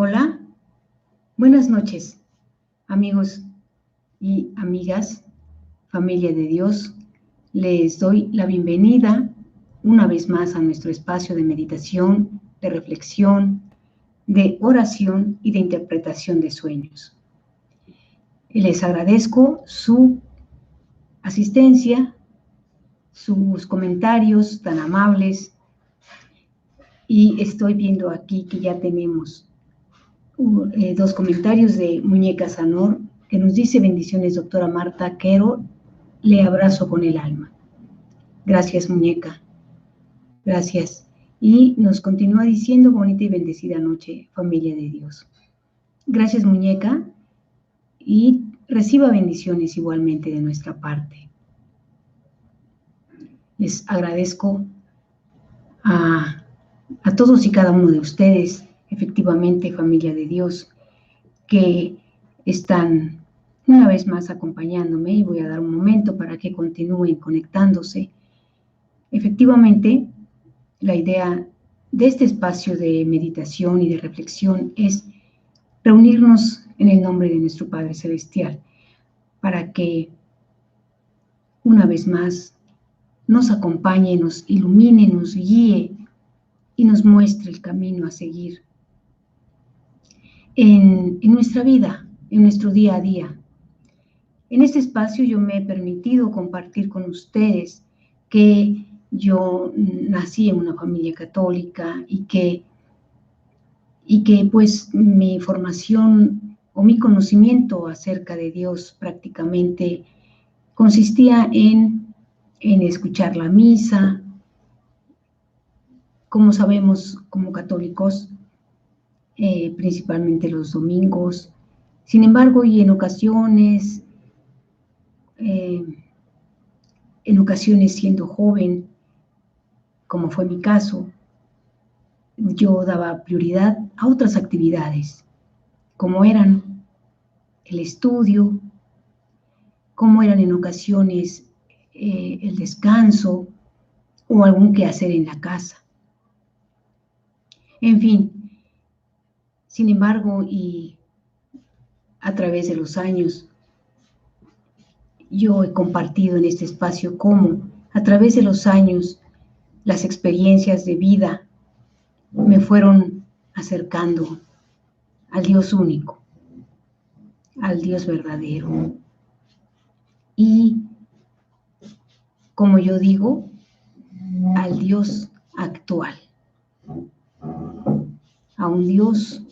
Hola, buenas noches, amigos y amigas, familia de Dios. Les doy la bienvenida una vez más a nuestro espacio de meditación, de reflexión, de oración y de interpretación de sueños. Les agradezco su asistencia, sus comentarios tan amables, y estoy viendo aquí que ya tenemos dos comentarios de Muñeca Sanor, que nos dice: bendiciones, doctora Marta Quero, le abrazo con el alma. Gracias, Muñeca, gracias. Y nos continúa diciendo: bonita y bendecida noche, familia de Dios. Gracias, Muñeca, y reciba bendiciones igualmente de nuestra parte. Les agradezco a todos y cada uno de ustedes, efectivamente, familia de Dios, que están una vez más acompañándome, y voy a dar un momento para que continúen conectándose. Efectivamente, la idea de este espacio de meditación y de reflexión es reunirnos en el nombre de nuestro Padre Celestial, para que una vez más nos acompañe, nos ilumine, nos guíe y nos muestre el camino a seguir en nuestra vida, en nuestro día a día. En este espacio yo me he permitido compartir con ustedes que yo nací en una familia católica y que pues mi formación o mi conocimiento acerca de Dios prácticamente consistía en escuchar la misa. Como sabemos, como católicos, principalmente los domingos. Sin embargo, y en ocasiones siendo joven, como fue mi caso, yo daba prioridad a otras actividades, como eran el estudio, como eran en ocasiones el descanso o algún quehacer en la casa. En fin, sin embargo, y a través de los años, yo he compartido en este espacio cómo, a través de los años, las experiencias de vida me fueron acercando al Dios único, al Dios verdadero. Y, como yo digo, al Dios actual, a un Dios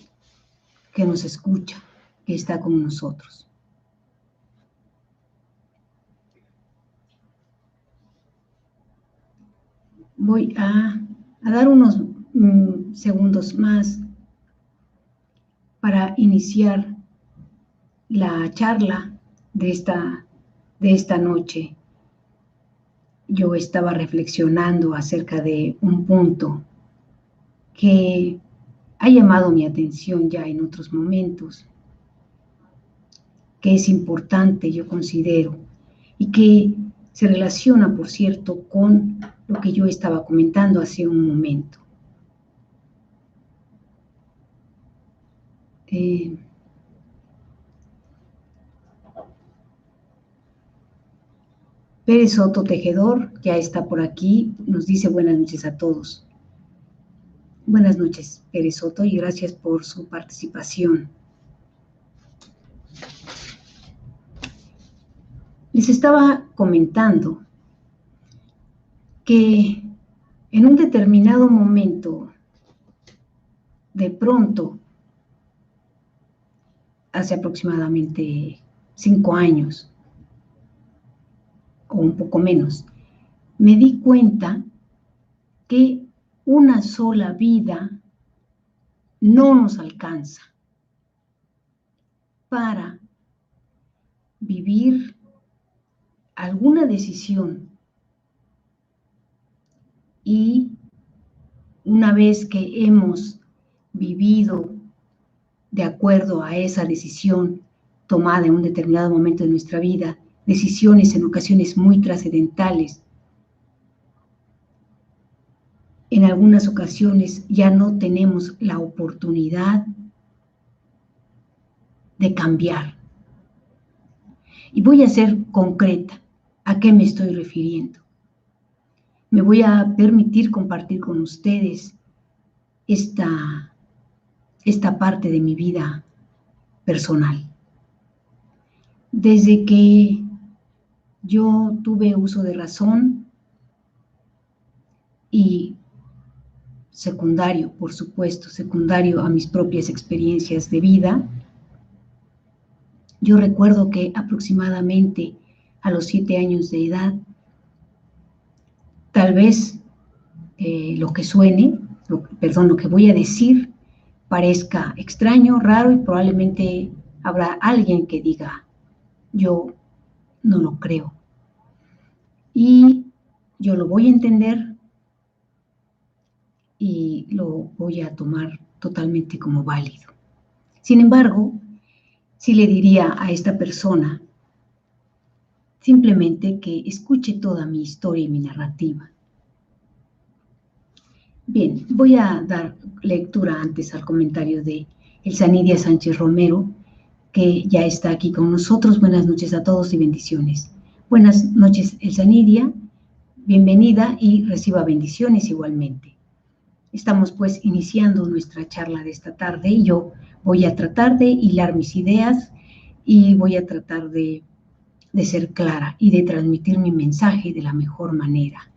que nos escucha, que está con nosotros. Voy a dar unos segundos más para iniciar la charla de esta noche. Yo estaba reflexionando acerca de un punto que ha llamado mi atención ya en otros momentos, que es importante, yo considero, y que se relaciona, por cierto, con lo que yo estaba comentando hace un momento. Pérez Soto Tejedor ya está por aquí, nos dice: buenas noches a todos. Buenas noches, Pérez Soto, y gracias por su participación. Les estaba comentando que en un determinado momento, de pronto, hace aproximadamente 5 años, o un poco menos, me di cuenta que una sola vida no nos alcanza para vivir alguna decisión, y una vez que hemos vivido de acuerdo a esa decisión tomada en un determinado momento de nuestra vida, decisiones en ocasiones muy trascendentales, en algunas ocasiones ya no tenemos la oportunidad de cambiar. Y voy a ser concreta. ¿A qué me estoy refiriendo? Me voy a permitir compartir con ustedes esta parte de mi vida personal. Desde que yo tuve uso de razón y secundario, por supuesto, secundario a mis propias experiencias de vida, yo recuerdo que aproximadamente a los 7 años de edad, tal vez lo que suene, lo que voy a decir, parezca extraño, raro y probablemente habrá alguien que diga, yo no lo creo. Y yo lo voy a entender y lo voy a tomar totalmente como válido. Sin embargo, sí le diría a esta persona simplemente que escuche toda mi historia y mi narrativa. Bien, voy a dar lectura antes al comentario de Elsanidia Sánchez Romero, que ya está aquí con nosotros. Buenas noches a todos y bendiciones. Buenas noches, Elsanidia, bienvenida y reciba bendiciones igualmente. Estamos pues iniciando nuestra charla de esta tarde y yo voy a tratar de hilar mis ideas y voy a tratar de ser clara y de transmitir mi mensaje de la mejor manera.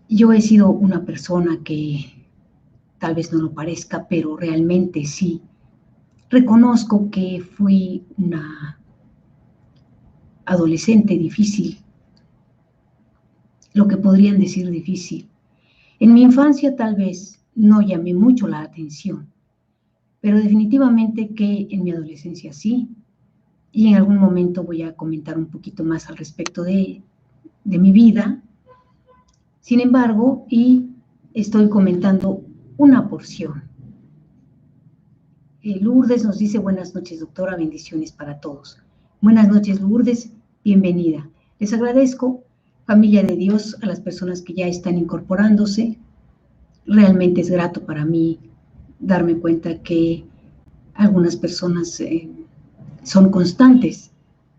Yo he sido una persona que tal vez no lo parezca, pero realmente sí. Reconozco que fui una adolescente difícil, lo que podrían decir difícil. En mi infancia tal vez no llamé mucho la atención, pero definitivamente que en mi adolescencia sí. Y en algún momento voy a comentar un poquito más al respecto de mi vida. Sin embargo, y estoy comentando una porción. Lourdes nos dice, buenas noches, doctora, bendiciones para todos. Buenas noches, Lourdes, bienvenida. Les agradezco, familia de Dios, a las personas que ya están incorporándose. Realmente es grato para mí darme cuenta que algunas personas son constantes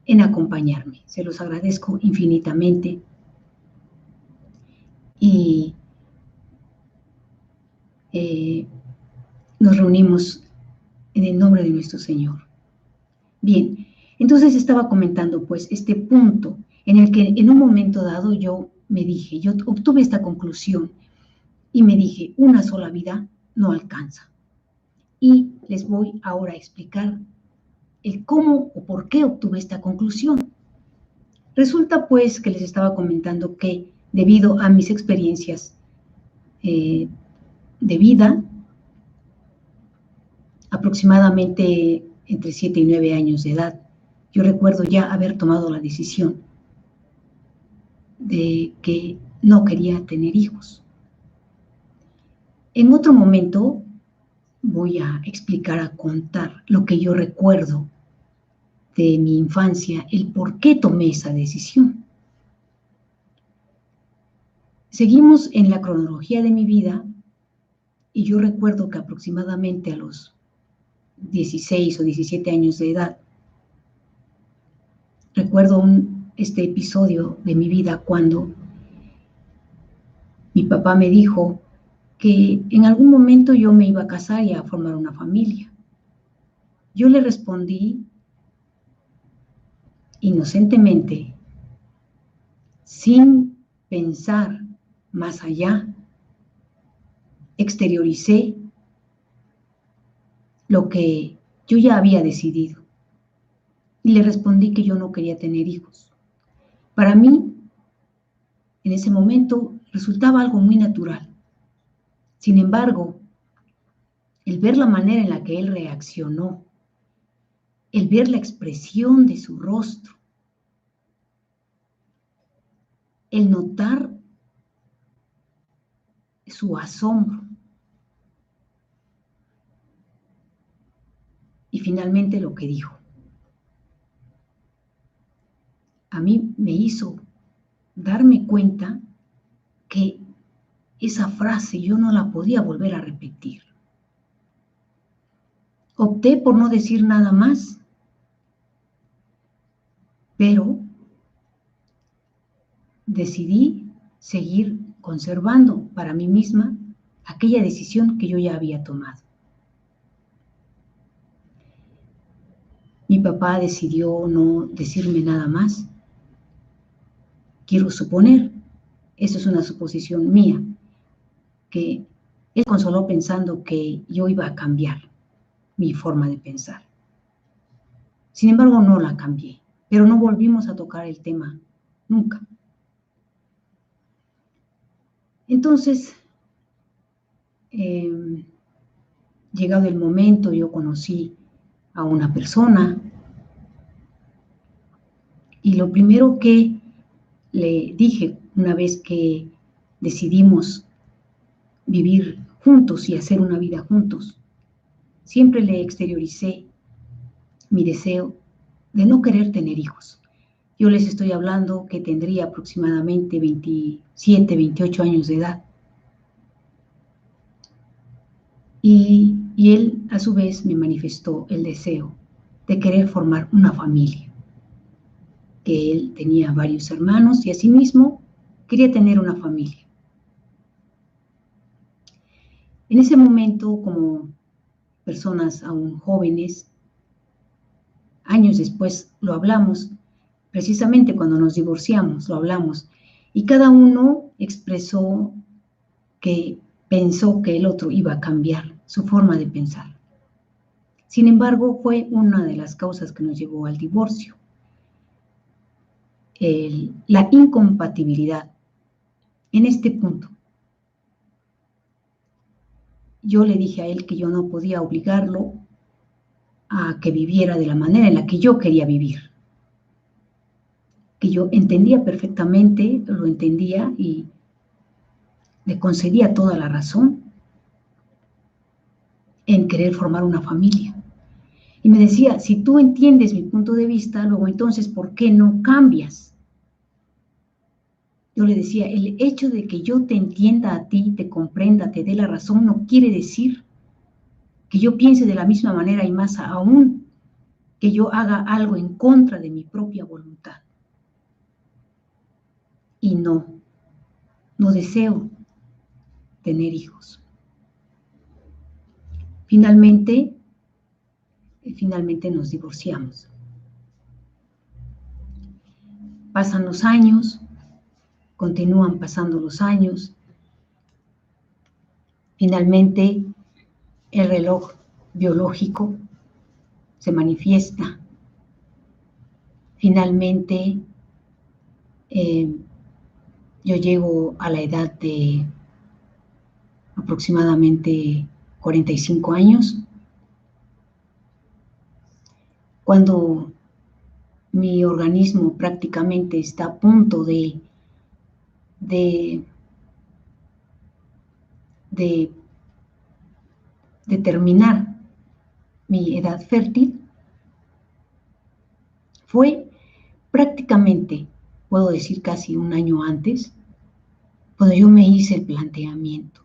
en acompañarme. Se los agradezco infinitamente. Y nos reunimos en el nombre de nuestro Señor. Bien, entonces estaba comentando pues este punto en el que en un momento dado yo obtuve esta conclusión y me dije, una sola vida no alcanza. Y les voy ahora a explicar el cómo o por qué obtuve esta conclusión. Resulta pues que les estaba comentando que debido a mis experiencias de vida, aproximadamente entre 7 y 9 años de edad, yo recuerdo ya haber tomado la decisión de que no quería tener hijos. En otro momento voy a explicar, a contar lo que yo recuerdo de mi infancia, el por qué tomé esa decisión. Seguimos en la cronología de mi vida y yo recuerdo que aproximadamente a los 16 o 17 años de edad, recuerdo este episodio de mi vida cuando mi papá me dijo que en algún momento yo me iba a casar y a formar una familia. Yo le respondí inocentemente, sin pensar más allá, exterioricé lo que yo ya había decidido y le respondí que yo no quería tener hijos. Para mí, en ese momento, resultaba algo muy natural. Sin embargo, el ver la manera en la que él reaccionó, el ver la expresión de su rostro, el notar su asombro y finalmente lo que dijo, a mí me hizo darme cuenta que esa frase yo no la podía volver a repetir. opté por no decir nada más, pero decidí seguir conservando para mí misma aquella decisión que yo ya había tomado. Mi papá decidió no decirme nada más. Quiero suponer, eso es una suposición mía, que él consoló pensando que yo iba a cambiar mi forma de pensar. Sin embargo, no la cambié, pero no volvimos a tocar el tema nunca. Entonces, llegado el momento, yo conocí a una persona y lo primero que le dije una vez que decidimos vivir juntos y hacer una vida juntos, siempre le exterioricé mi deseo de no querer tener hijos. Yo les estoy hablando que tendría aproximadamente 27, 28 años de edad. Y él, a su vez, me manifestó el deseo de querer formar una familia, que él tenía varios hermanos y asimismo quería tener una familia. En ese momento, como personas aún jóvenes, años después lo hablamos, precisamente cuando nos divorciamos, lo hablamos, y cada uno expresó que pensó que el otro iba a cambiar su forma de pensar. Sin embargo, fue una de las causas que nos llevó al divorcio. La incompatibilidad. En este punto, yo le dije a él que yo no podía obligarlo a que viviera de la manera en la que yo quería vivir. Que yo entendía perfectamente, lo entendía y le concedía toda la razón en querer formar una familia. Y me decía, si tú entiendes mi punto de vista, luego entonces, ¿por qué no cambias? Yo le decía, el hecho de que yo te entienda a ti, te comprenda, te dé la razón, no quiere decir que yo piense de la misma manera y más aún, que yo haga algo en contra de mi propia voluntad. Y no deseo tener hijos. Finalmente nos divorciamos. Pasan los años, continúan pasando los años. Finalmente, el reloj biológico se manifiesta. Finalmente, yo llego a la edad de aproximadamente 45 años, cuando mi organismo prácticamente está a punto de terminar mi edad fértil, fue prácticamente, puedo decir casi un año antes, cuando yo me hice el planteamiento.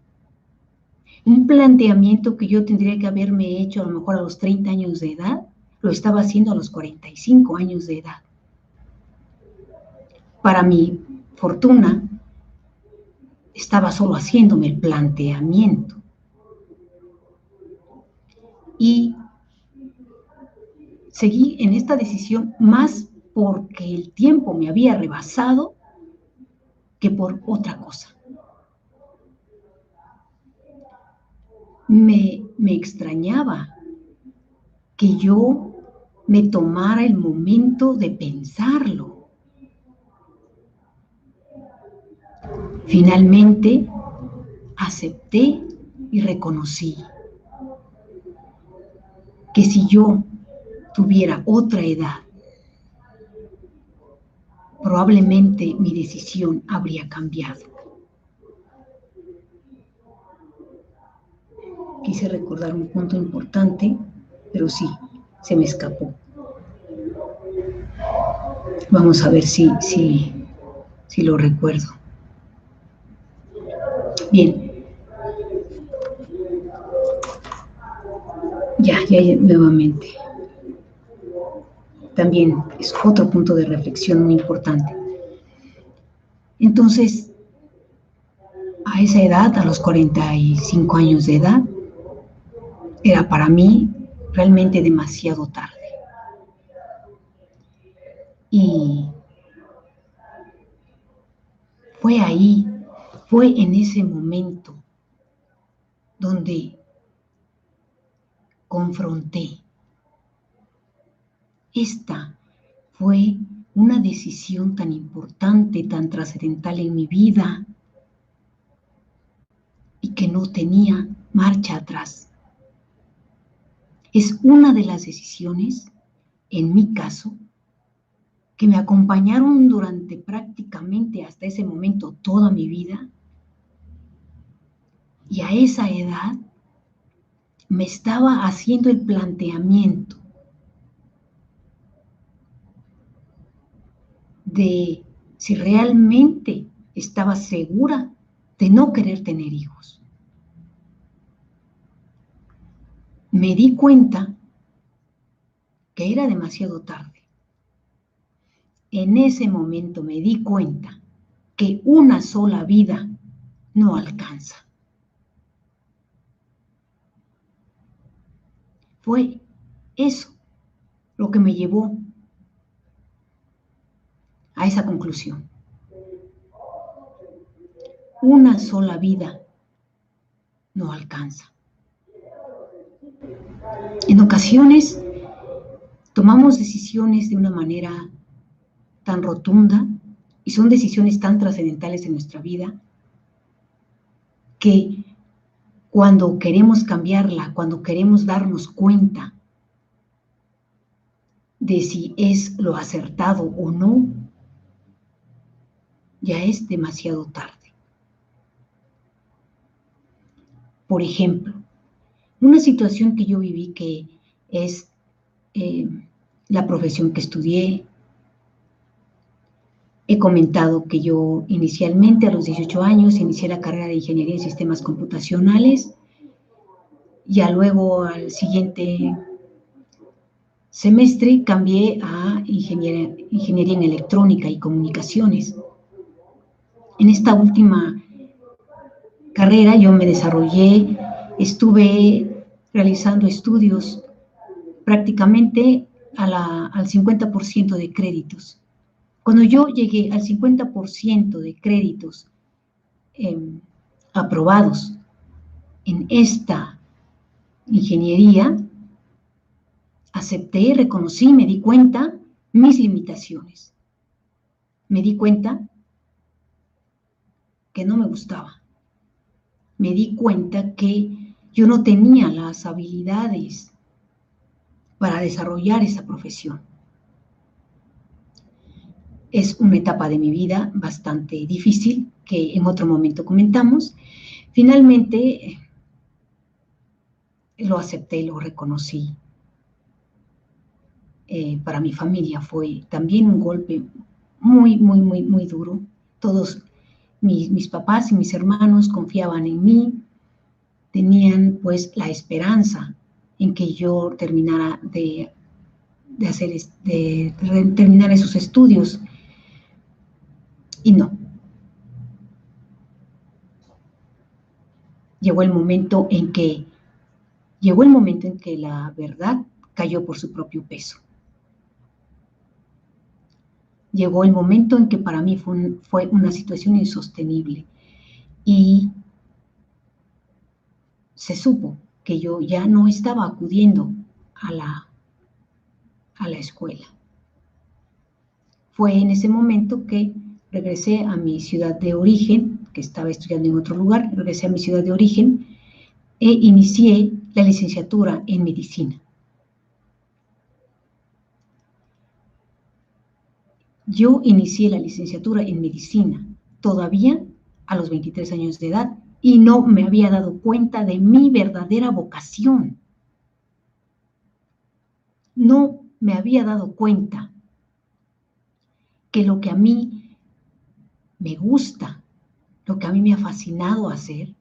Un planteamiento que yo tendría que haberme hecho a lo mejor a los 30 años de edad, lo estaba haciendo a los 45 años de edad. Para mi fortuna, estaba solo haciéndome el planteamiento. Y seguí en esta decisión más porque el tiempo me había rebasado que por otra cosa. Me extrañaba que yo me tomara el momento de pensarlo. Finalmente, acepté y reconocí que si yo tuviera otra edad, probablemente mi decisión habría cambiado. Quise recordar un punto importante, pero sí, se me escapó. Vamos a ver si lo recuerdo. Bien. Ya nuevamente. También es otro punto de reflexión muy importante. Entonces, a esa edad, a los 45 años de edad, era para mí realmente demasiado tarde. Y fue ahí, fue en ese momento donde confronté. Esta fue una decisión tan importante, tan trascendental en mi vida y que no tenía marcha atrás. Es una de las decisiones, en mi caso, que me acompañaron durante prácticamente hasta ese momento toda mi vida. Y a esa edad me estaba haciendo el planteamiento de si realmente estaba segura de no querer tener hijos. Me di cuenta que era demasiado tarde. En ese momento me di cuenta que una sola vida no alcanza. Fue eso lo que me llevó a esa conclusión. Una sola vida no alcanza. En ocasiones tomamos decisiones de una manera tan rotunda y son decisiones tan trascendentales en nuestra vida que cuando queremos cambiarla, cuando queremos darnos cuenta de si es lo acertado o no, ya es demasiado tarde. Por ejemplo, una situación que yo viví que es la profesión que estudié. He comentado que yo inicialmente a los 18 años inicié la carrera de Ingeniería en Sistemas Computacionales. Ya luego al siguiente semestre cambié a Ingeniería en Electrónica y Comunicaciones. En esta última carrera yo me desarrollé, estuve realizando estudios prácticamente al 50% de créditos. Cuando yo llegué al 50% de créditos aprobados en esta ingeniería, acepté, reconocí, me di cuenta mis limitaciones. Me di cuenta que no me gustaba. Me di cuenta que yo no tenía las habilidades para desarrollar esa profesión. Es una etapa de mi vida bastante difícil que en otro momento comentamos. Finalmente lo acepté, lo reconocí. Para mi familia fue también un golpe muy, muy, muy, muy duro. Todos mis papás y mis hermanos confiaban en mí, tenían pues la esperanza en que yo terminara terminar esos estudios. Y no. Llegó el momento en que la verdad cayó por su propio peso. Llegó el momento en que para mí fue una situación insostenible y se supo que yo ya no estaba acudiendo a la escuela. Fue en ese momento que regresé a mi ciudad de origen, que estaba estudiando en otro lugar, regresé a mi ciudad de origen e inicié la licenciatura en medicina. Yo inicié la licenciatura en medicina todavía a los 23 años de edad y no me había dado cuenta de mi verdadera vocación. No me había dado cuenta que lo que a mí me gusta, lo que a mí me ha fascinado hacer,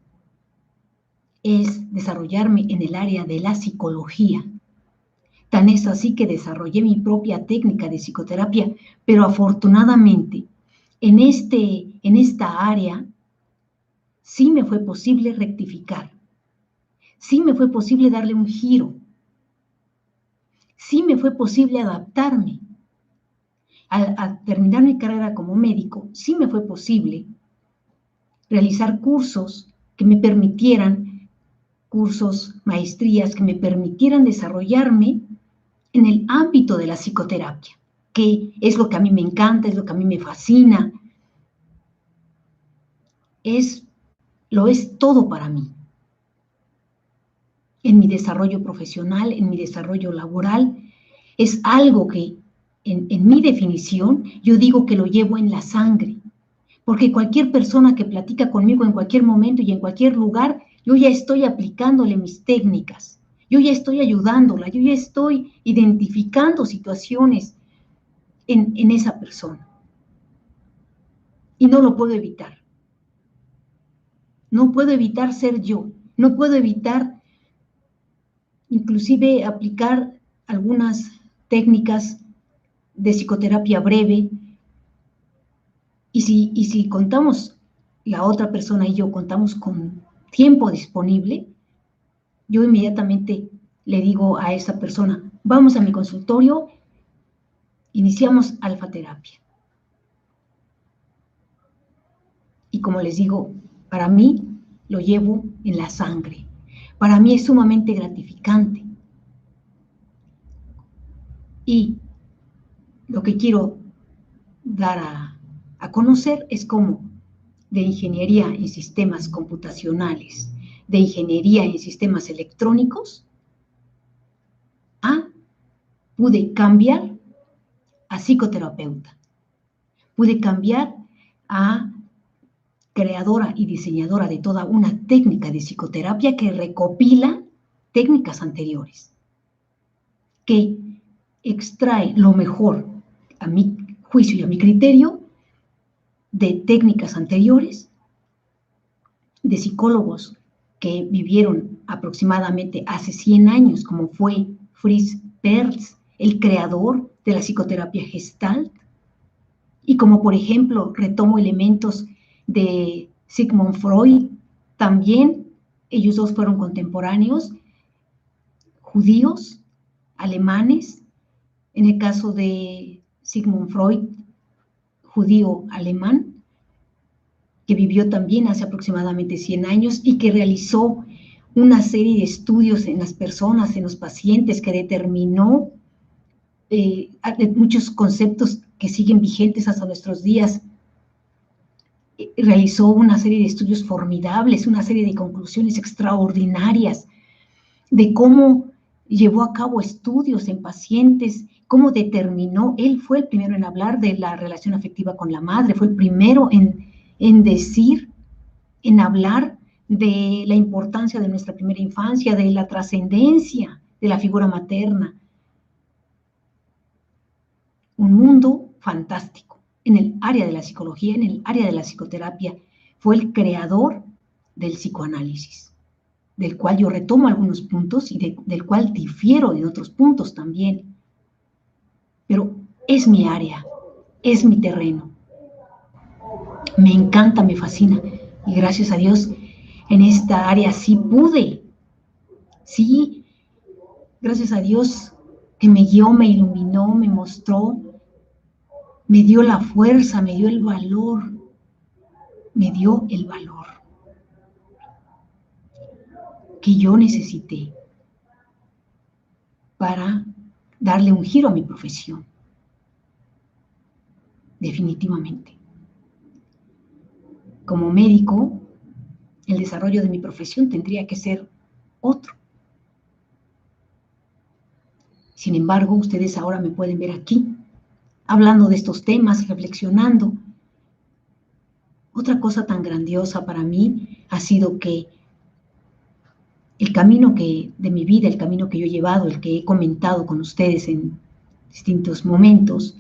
es desarrollarme en el área de la psicología. Tan es así que desarrollé mi propia técnica de psicoterapia, pero afortunadamente en esta área sí me fue posible rectificar, sí me fue posible darle un giro, sí me fue posible adaptarme. Al terminar mi carrera como médico, sí me fue posible realizar cursos que me permitieran, cursos, maestrías que me permitieran desarrollarme en el ámbito de la psicoterapia, que es lo que a mí me encanta, es lo que a mí me fascina, lo es todo para mí. En mi desarrollo profesional, en mi desarrollo laboral, es algo que en mi definición yo digo que lo llevo en la sangre, porque cualquier persona que platica conmigo en cualquier momento y en cualquier lugar, yo ya estoy aplicándole mis técnicas, yo ya estoy ayudándola, yo ya estoy identificando situaciones en esa persona. Y no lo puedo evitar. No puedo evitar ser yo, no puedo evitar inclusive aplicar algunas técnicas de psicoterapia breve. Y si contamos, la otra persona y yo contamos con tiempo disponible, yo inmediatamente le digo a esa persona, vamos a mi consultorio, iniciamos alfa-terapia. Y como les digo, para mí lo llevo en la sangre. Para mí es sumamente gratificante. Y lo que quiero dar a conocer es cómo de ingeniería en sistemas computacionales, de ingeniería en sistemas electrónicos, pude cambiar a psicoterapeuta, pude cambiar a creadora y diseñadora de toda una técnica de psicoterapia que recopila técnicas anteriores, que extrae lo mejor, a mi juicio y a mi criterio, de técnicas anteriores, de psicólogos que vivieron aproximadamente hace 100 años, como fue Fritz Perls, el creador de la psicoterapia Gestalt, y como por ejemplo retomo elementos de Sigmund Freud, también ellos dos fueron contemporáneos, judíos, alemanes, en el caso de Sigmund Freud, judío alemán, que vivió también hace aproximadamente 100 años y que realizó una serie de estudios en las personas, en los pacientes, que determinó muchos conceptos que siguen vigentes hasta nuestros días. Realizó una serie de estudios formidables, una serie de conclusiones extraordinarias de cómo llevó a cabo estudios en pacientes, cómo determinó, él fue el primero en hablar de la relación afectiva con la madre, fue el primero en decir, en hablar de la importancia de nuestra primera infancia, de la trascendencia de la figura materna. Un mundo fantástico. En el área de la psicología, en el área de la psicoterapia, fue el creador del psicoanálisis, del cual yo retomo algunos puntos y del cual difiero en otros puntos también. Pero es mi área, es mi terreno. Me encanta, me fascina. Y gracias a Dios, en esta área sí pude. Sí, gracias a Dios que me guió, me iluminó, me mostró, me dio la fuerza, me dio el valor, que yo necesité para darle un giro a mi profesión. Definitivamente. Como médico, el desarrollo de mi profesión tendría que ser otro. Sin embargo, ustedes ahora me pueden ver aquí, hablando de estos temas, reflexionando. Otra cosa tan grandiosa para mí ha sido que el camino de mi vida, el camino que yo he llevado, el que he comentado con ustedes en distintos momentos,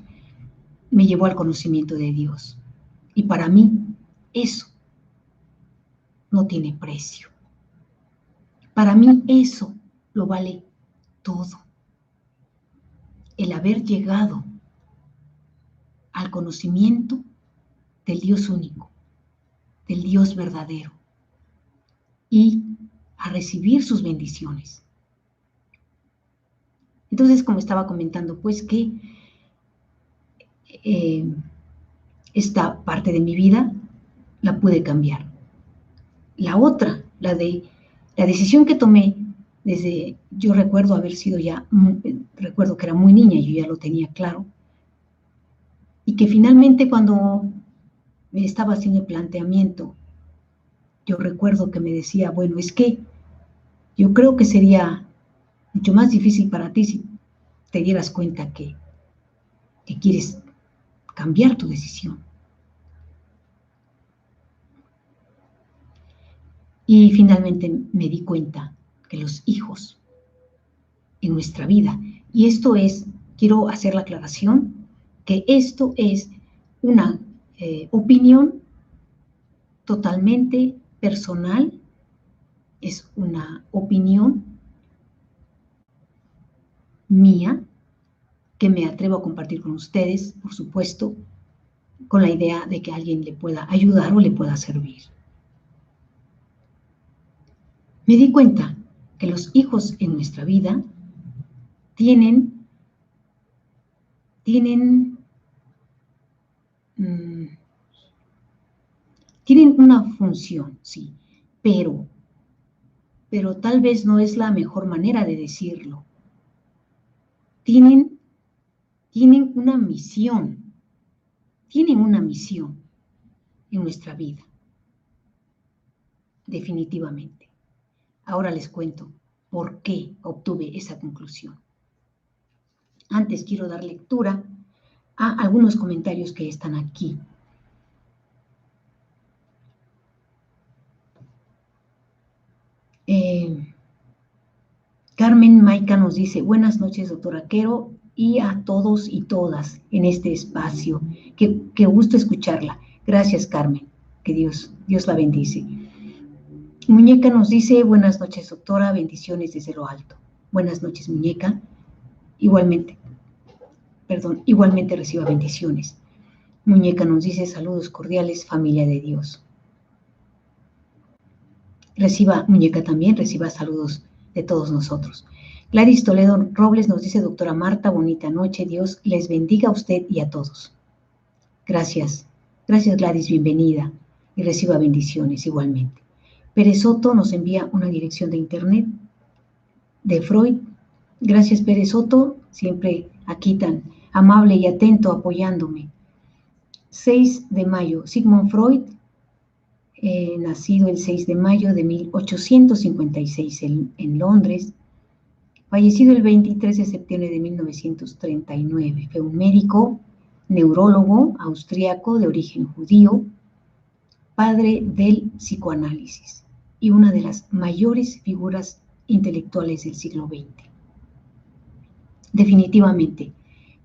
me llevó al conocimiento de Dios. Y para mí, eso no tiene precio. Para mí eso lo vale todo. El haber llegado al conocimiento del Dios único, del Dios verdadero, y a recibir sus bendiciones. Entonces, como estaba comentando, pues que esta parte de mi vida la pude cambiar. La otra, la decisión que tomé desde, yo recuerdo haber sido ya, recuerdo que era muy niña, yo ya lo tenía claro, y que finalmente cuando me estaba haciendo el planteamiento, yo recuerdo que me decía, bueno, es que yo creo que sería mucho más difícil para ti si te dieras cuenta que quieres cambiar tu decisión. Y finalmente me di cuenta que los hijos en nuestra vida, y esto es, quiero hacer la aclaración, que esto es una opinión totalmente personal, es una opinión mía que me atrevo a compartir con ustedes, por supuesto, con la idea de que alguien le pueda ayudar o le pueda servir. Me di cuenta que los hijos en nuestra vida tienen una función, sí, pero tal vez no es la mejor manera de decirlo. Tienen una misión, en nuestra vida, definitivamente. Ahora les cuento por qué obtuve esa conclusión. Antes quiero dar lectura a algunos comentarios que están aquí. Carmen Maica nos dice, buenas noches, doctora Quero, y a todos y todas en este espacio. Qué gusto escucharla. Gracias, Carmen. Que Dios la bendice. Muñeca nos dice, buenas noches, doctora, bendiciones desde lo alto. Buenas noches, Muñeca. Igualmente reciba bendiciones. Muñeca nos dice, saludos cordiales, familia de Dios. Muñeca también reciba saludos de todos nosotros. Gladys Toledo Robles nos dice, doctora Marta, bonita noche, Dios les bendiga a usted y a todos. Gracias Gladys, bienvenida y reciba bendiciones igualmente. Pérez Soto nos envía una dirección de internet de Freud. Gracias Pérez Soto, siempre aquí tan amable y atento apoyándome. 6 de mayo, Sigmund Freud, nacido el 6 de mayo de 1856 en Londres, fallecido el 23 de septiembre de 1939. Fue un médico, neurólogo austríaco de origen judío, padre del psicoanálisis y una de las mayores figuras intelectuales del siglo XX. Definitivamente,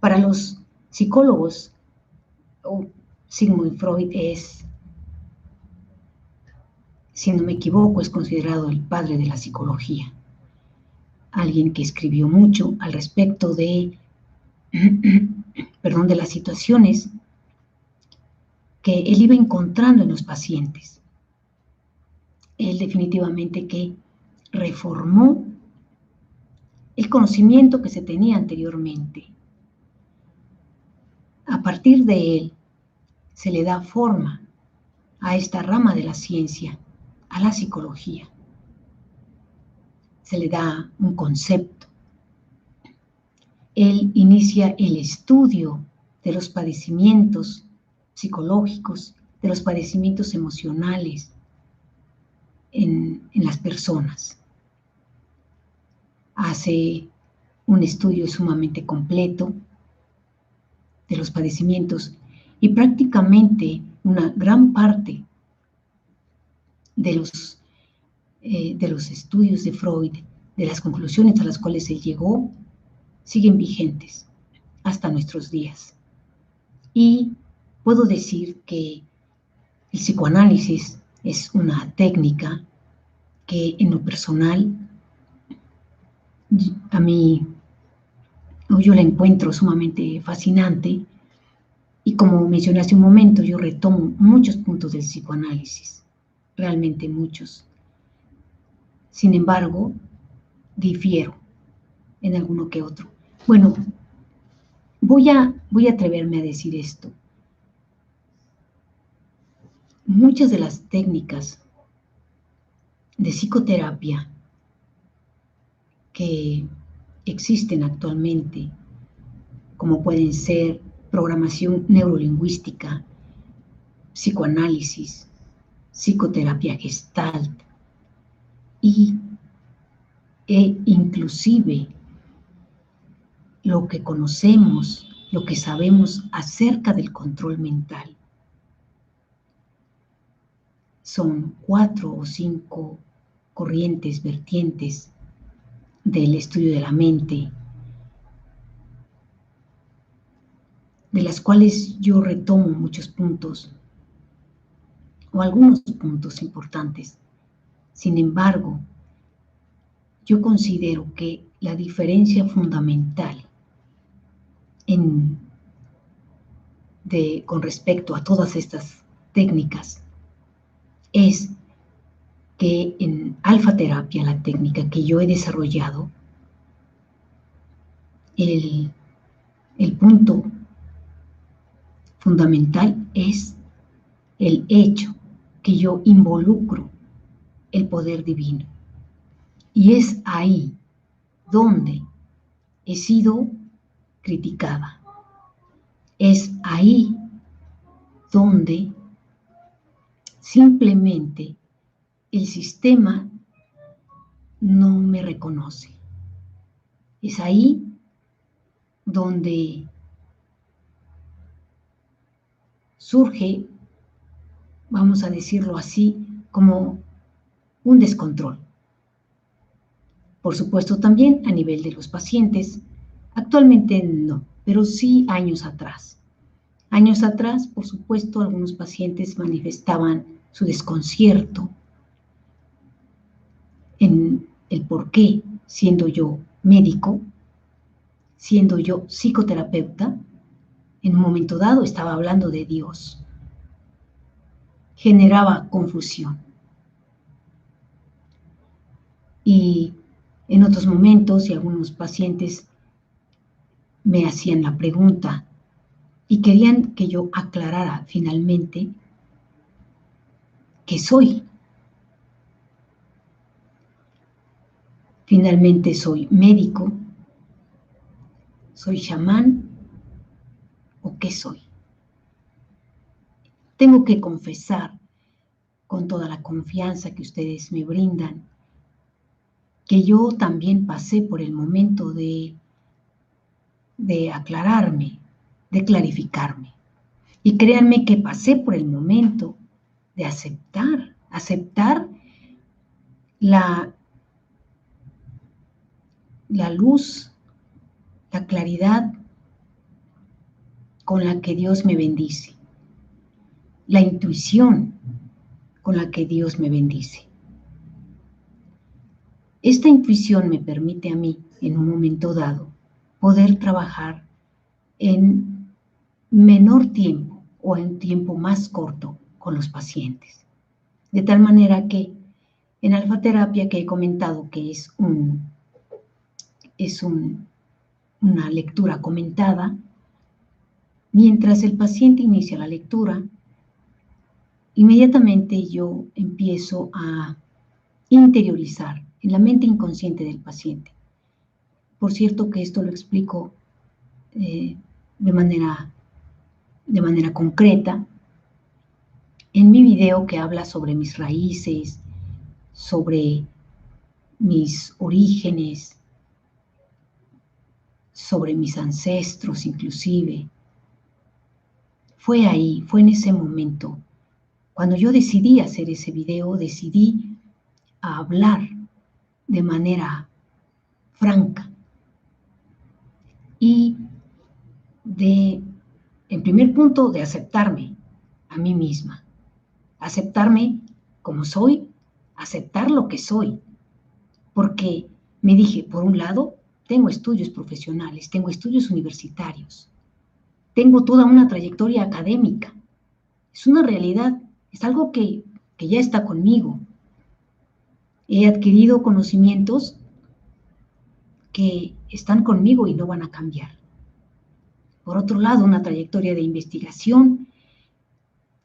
para los psicólogos, Sigmund Freud es, si no me equivoco, es considerado el padre de la psicología. Alguien que escribió mucho al respecto de las situaciones que él iba encontrando en los pacientes. Él definitivamente que reformó el conocimiento que se tenía anteriormente. A partir de él se le da forma a esta rama de la ciencia, a la psicología. Se le da un concepto. Él inicia el estudio de los padecimientos psicológicos, de los padecimientos emocionales en las personas. Hace un estudio sumamente completo de los padecimientos y prácticamente una gran parte de los estudios de Freud, de las conclusiones a las cuales él llegó, siguen vigentes hasta nuestros días. Y puedo decir que el psicoanálisis es una técnica que en lo personal a mí yo la encuentro sumamente fascinante y como mencioné hace un momento, yo retomo muchos puntos del psicoanálisis, realmente muchos. Sin embargo, difiero en alguno que otro. Bueno, voy a atreverme a decir esto. Muchas de las técnicas de psicoterapia que existen actualmente, como pueden ser programación neurolingüística, psicoanálisis, psicoterapia gestalt e inclusive lo que conocemos, lo que sabemos acerca del control mental. Son 4 o 5 corrientes, vertientes del estudio de la mente, de las cuales yo retomo muchos puntos o algunos puntos importantes. Sin embargo, yo considero que la diferencia fundamental con respecto a todas estas técnicas es que en alfa terapia, la técnica que yo he desarrollado, el punto fundamental es el hecho que yo involucro el poder divino. Y es ahí donde he sido criticada. Es ahí donde simplemente el sistema no me reconoce. Es ahí donde surge, vamos a decirlo así, como un descontrol. Por supuesto, también a nivel de los pacientes. Actualmente no, pero sí años atrás. Años atrás, por supuesto, algunos pacientes manifestaban su desconcierto en el por qué, siendo yo médico, siendo yo psicoterapeuta, en un momento dado estaba hablando de Dios. Generaba confusión. Y en otros momentos, y algunos pacientes me hacían la pregunta y querían que yo aclarara finalmente qué soy. Finalmente soy médico, soy chamán o qué soy. Tengo que confesar con toda la confianza que ustedes me brindan que yo también pasé por el momento de aclararme, de clarificarme. Y créanme que pasé por el momento de aceptar la luz, la claridad con la que Dios me bendice, la intuición con la que Dios me bendice. Esta intuición me permite a mí, en un momento dado, poder trabajar en menor tiempo o en tiempo más corto con los pacientes. De tal manera que en alfa terapia, que he comentado que es una lectura comentada, mientras el paciente inicia la lectura, inmediatamente yo empiezo a interiorizar en la mente inconsciente del paciente. Por cierto que esto lo explico de manera concreta en mi video que habla sobre mis raíces, sobre mis orígenes, sobre mis ancestros inclusive. Fue ahí, fue en ese momento, cuando yo decidí hacer ese video, decidí hablar de manera franca y en primer punto, de aceptarme a mí misma, aceptarme como soy, aceptar lo que soy, porque me dije, por un lado, tengo estudios profesionales, tengo estudios universitarios, tengo toda una trayectoria académica, es una realidad, es algo que ya está conmigo. He adquirido conocimientos que están conmigo y no van a cambiar. Por otro lado, una trayectoria de investigación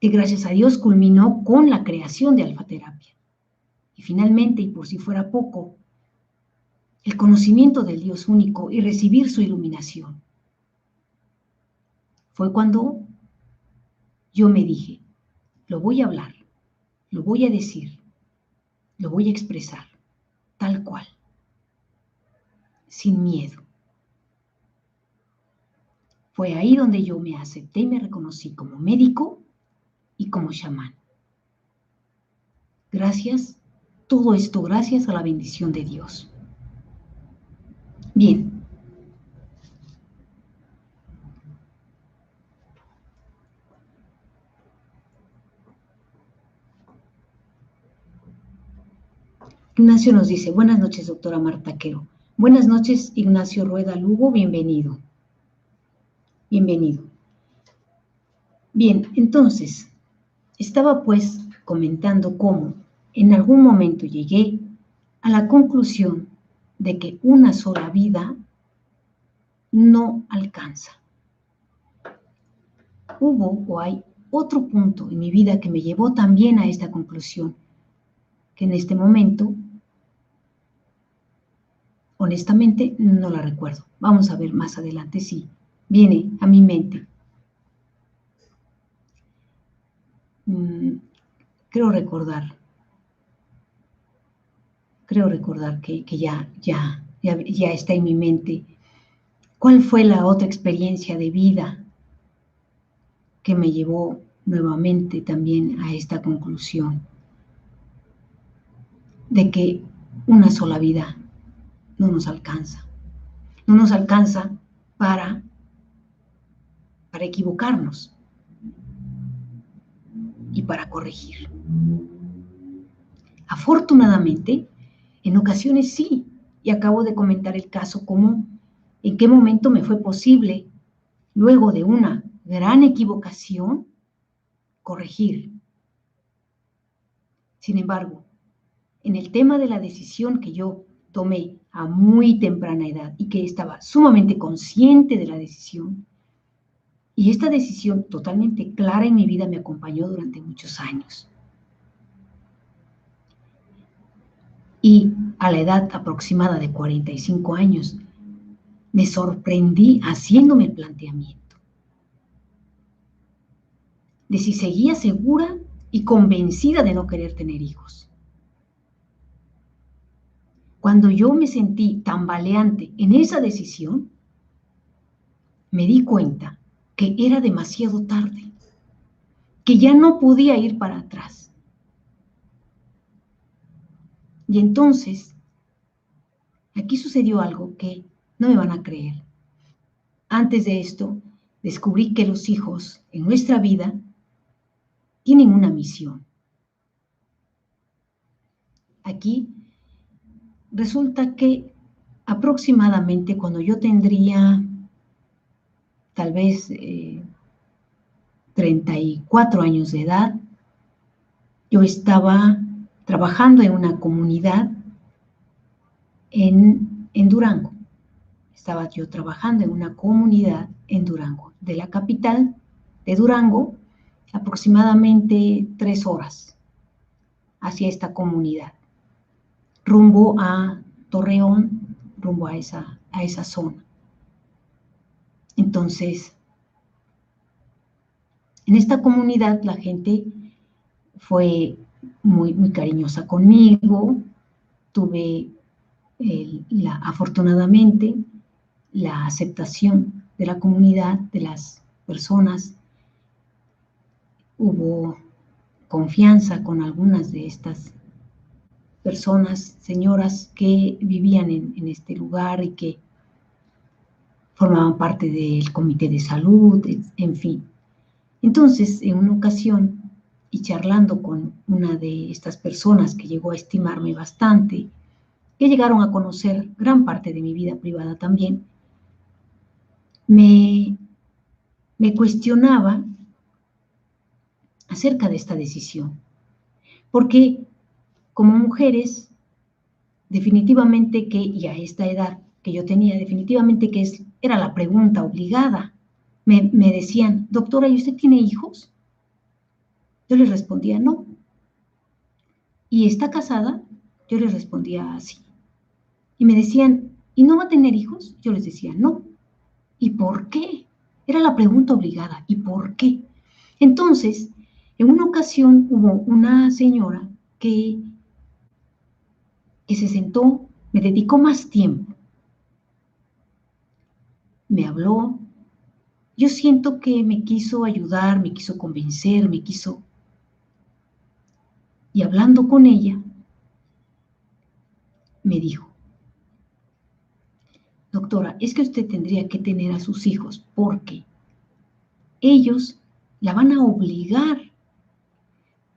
que gracias a Dios culminó con la creación de Alfaterapia. Y finalmente, y por si fuera poco, el conocimiento del Dios único y recibir su iluminación. Fue cuando yo me dije, lo voy a hablar, lo voy a decir, lo voy a expresar, tal cual, sin miedo. Fue ahí donde yo me acepté y me reconocí como médico y como chamán. Gracias, todo esto gracias a la bendición de Dios. Bien. Ignacio nos dice, buenas noches, doctora Marta Quero. Buenas noches, Ignacio Rueda Lugo, bienvenido. Bienvenido. Bien, entonces, estaba pues comentando cómo en algún momento llegué a la conclusión de que una sola vida no alcanza. Hubo o hay otro punto en mi vida que me llevó también a esta conclusión, que en este momento, honestamente, no la recuerdo. Vamos a ver más adelante si viene a mi mente. Creo recordar que ya está en mi mente. ¿Cuál fue la otra experiencia de vida que me llevó nuevamente también a esta conclusión de que una sola vida no nos alcanza? No nos alcanza para equivocarnos y para corregir. Afortunadamente, en ocasiones sí, y acabo de comentar el caso como en qué momento me fue posible, luego de una gran equivocación, corregir. Sin embargo, en el tema de la decisión que yo tomé a muy temprana edad y que estaba sumamente consciente de la decisión, y esta decisión totalmente clara en mi vida me acompañó durante muchos años. Y a la edad aproximada de 45 años, me sorprendí haciéndome el planteamiento de si seguía segura y convencida de no querer tener hijos. Cuando yo me sentí tambaleante en esa decisión, me di cuenta que era demasiado tarde, que ya no podía ir para atrás. Y entonces, aquí sucedió algo que no me van a creer. Antes de esto, descubrí que los hijos en nuestra vida tienen una misión. Aquí resulta que aproximadamente cuando yo tendría tal vez 34 años de edad, yo estaba trabajando en una comunidad en Durango. Estaba yo trabajando en una comunidad en Durango, de la capital de Durango, aproximadamente 3 horas hacia esta comunidad, rumbo a Torreón, rumbo a esa zona. Entonces, en esta comunidad la gente fue muy, muy cariñosa conmigo, tuve afortunadamente la aceptación de la comunidad, de las personas. Hubo confianza con algunas de estas personas, señoras que vivían en este lugar y que formaban parte del comité de salud, en fin. Entonces, en una ocasión, y charlando con una de estas personas que llegó a estimarme bastante, que llegaron a conocer gran parte de mi vida privada también, me cuestionaba acerca de esta decisión. Porque como mujeres, definitivamente que, y a esta edad que yo tenía, definitivamente que era la pregunta obligada. Me decían, doctora, ¿y usted tiene hijos? Yo les respondía, no. ¿Y está casada? Yo les respondía así. Y me decían, ¿y no va a tener hijos? Yo les decía, no. ¿Y por qué? Era la pregunta obligada, ¿y por qué? Entonces, en una ocasión hubo una señora que se sentó, me dedicó más tiempo. Me habló. Yo siento que me quiso ayudar, me quiso convencer, me quiso... Y hablando con ella, me dijo, doctora, es que usted tendría que tener a sus hijos porque ellos la van a obligar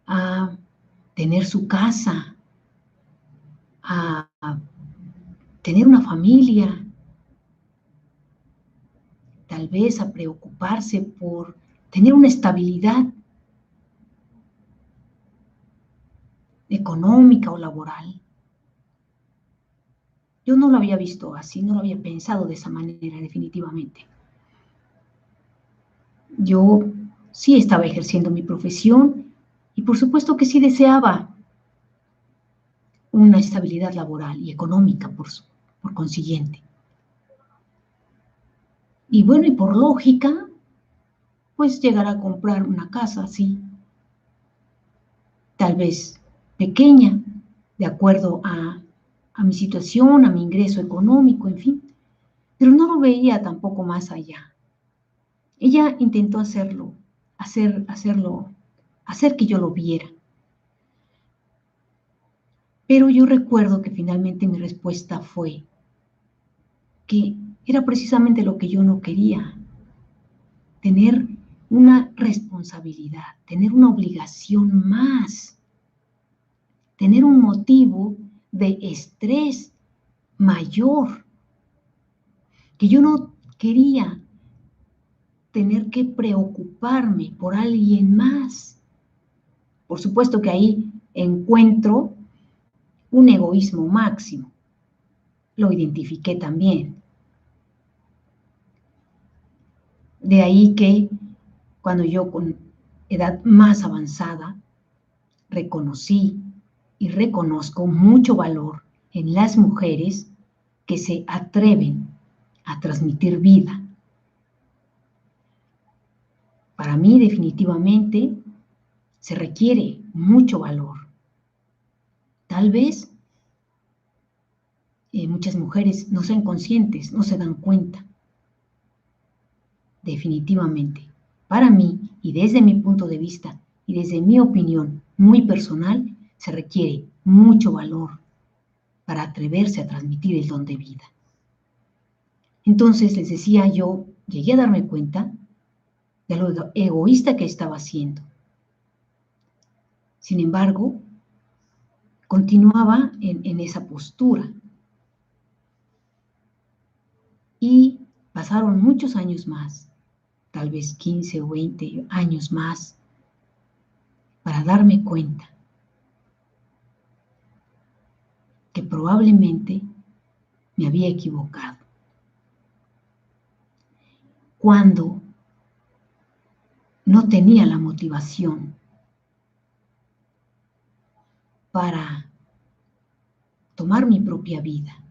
a tener su casa, a tener una familia, tal vez a preocuparse por tener una estabilidad económica o laboral. Yo no lo había visto así, no lo había pensado de esa manera definitivamente. Yo sí estaba ejerciendo mi profesión y por supuesto que sí deseaba una estabilidad laboral y económica por consiguiente. Y bueno, y por lógica, pues llegar a comprar una casa, sí, tal vez pequeña, de acuerdo a mi situación, a mi ingreso económico, en fin, pero no lo veía tampoco más allá. Ella intentó hacer que yo lo viera. Pero yo recuerdo que finalmente mi respuesta fue que era precisamente lo que yo no quería, tener una responsabilidad, tener una obligación más, tener un motivo de estrés mayor, que yo no quería tener que preocuparme por alguien más. Por supuesto que ahí encuentro un egoísmo máximo. Lo identifiqué también. De ahí que cuando yo con edad más avanzada reconocí y reconozco mucho valor en las mujeres que se atreven a transmitir vida. Para mí definitivamente se requiere mucho valor. Tal vez muchas mujeres no sean conscientes, no se dan cuenta. Definitivamente, para mí y desde mi punto de vista y desde mi opinión muy personal, se requiere mucho valor para atreverse a transmitir el don de vida. Entonces, les decía, yo llegué a darme cuenta de lo egoísta que estaba siendo. Sin embargo, continuaba en esa postura. Y pasaron muchos años más, tal vez 15 o 20 años más, para darme cuenta que probablemente me había equivocado. Cuando no tenía la motivación para tomar mi propia vida.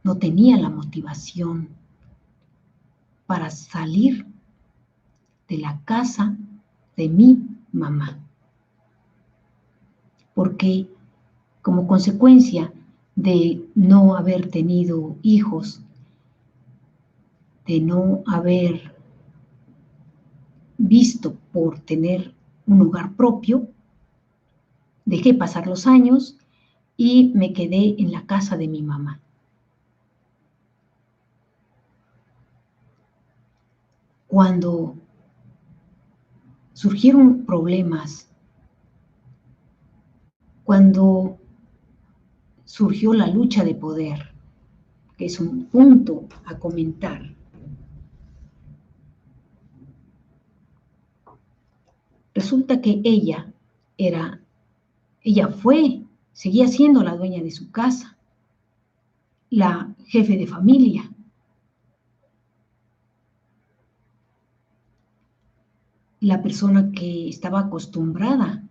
No tenía la motivación para salir de la casa de mi mamá. Porque como consecuencia de no haber tenido hijos, de no haber visto por tener un hogar propio, dejé pasar los años y me quedé en la casa de mi mamá. Cuando surgieron problemas, cuando surgió la lucha de poder, que es un punto a comentar. Resulta que ella seguía siendo la dueña de su casa, la jefe de familia. La persona que estaba acostumbrada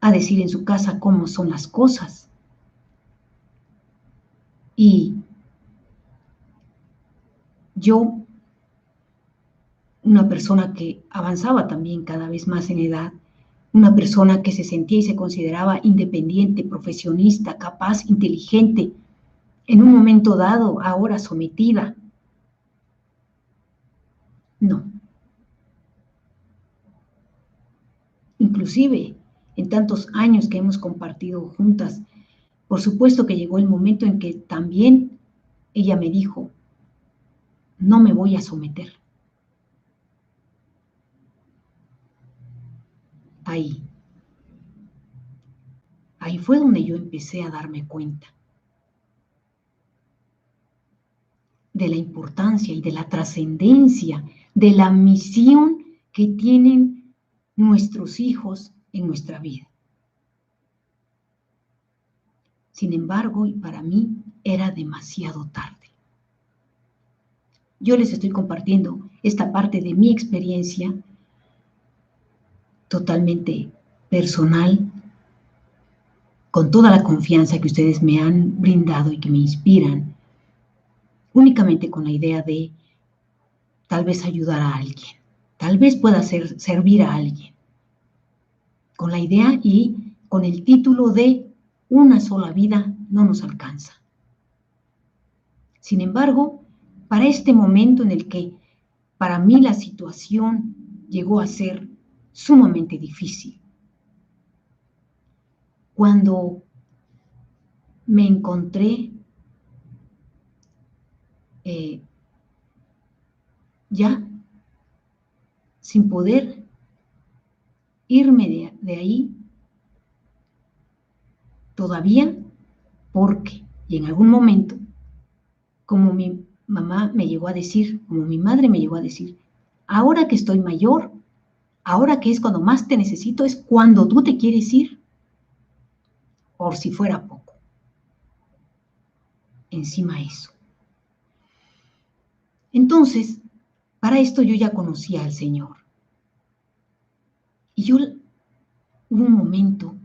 a decir en su casa cómo son las cosas. Y yo, una persona que avanzaba también cada vez más en edad, una persona que se sentía y se consideraba independiente, profesionista, capaz, inteligente, en un momento dado, ahora sometida. No. Inclusive, en tantos años que hemos compartido juntas, por supuesto que llegó el momento en que también ella me dijo, no me voy a someter. Ahí fue donde yo empecé a darme cuenta de la importancia y de la trascendencia, de la misión que tienen nuestros hijos en nuestra vida. Sin embargo, y para mí era demasiado tarde. Yo les estoy compartiendo esta parte de mi experiencia totalmente personal, con toda la confianza que ustedes me han brindado y que me inspiran, únicamente con la idea de tal vez ayudar a alguien, tal vez pueda servir a alguien, con la idea y con el título de una sola vida no nos alcanza. Sin embargo, para este momento en el que para mí la situación llegó a ser sumamente difícil, cuando me encontré ya sin poder irme de ahí todavía, porque, y en algún momento, como mi mamá me llegó a decir, como mi madre me llegó a decir, ahora que estoy mayor, ahora que es cuando más te necesito, es cuando tú te quieres ir, por si fuera poco. Encima eso. Entonces, para esto yo ya conocía al Señor. Y hubo un momento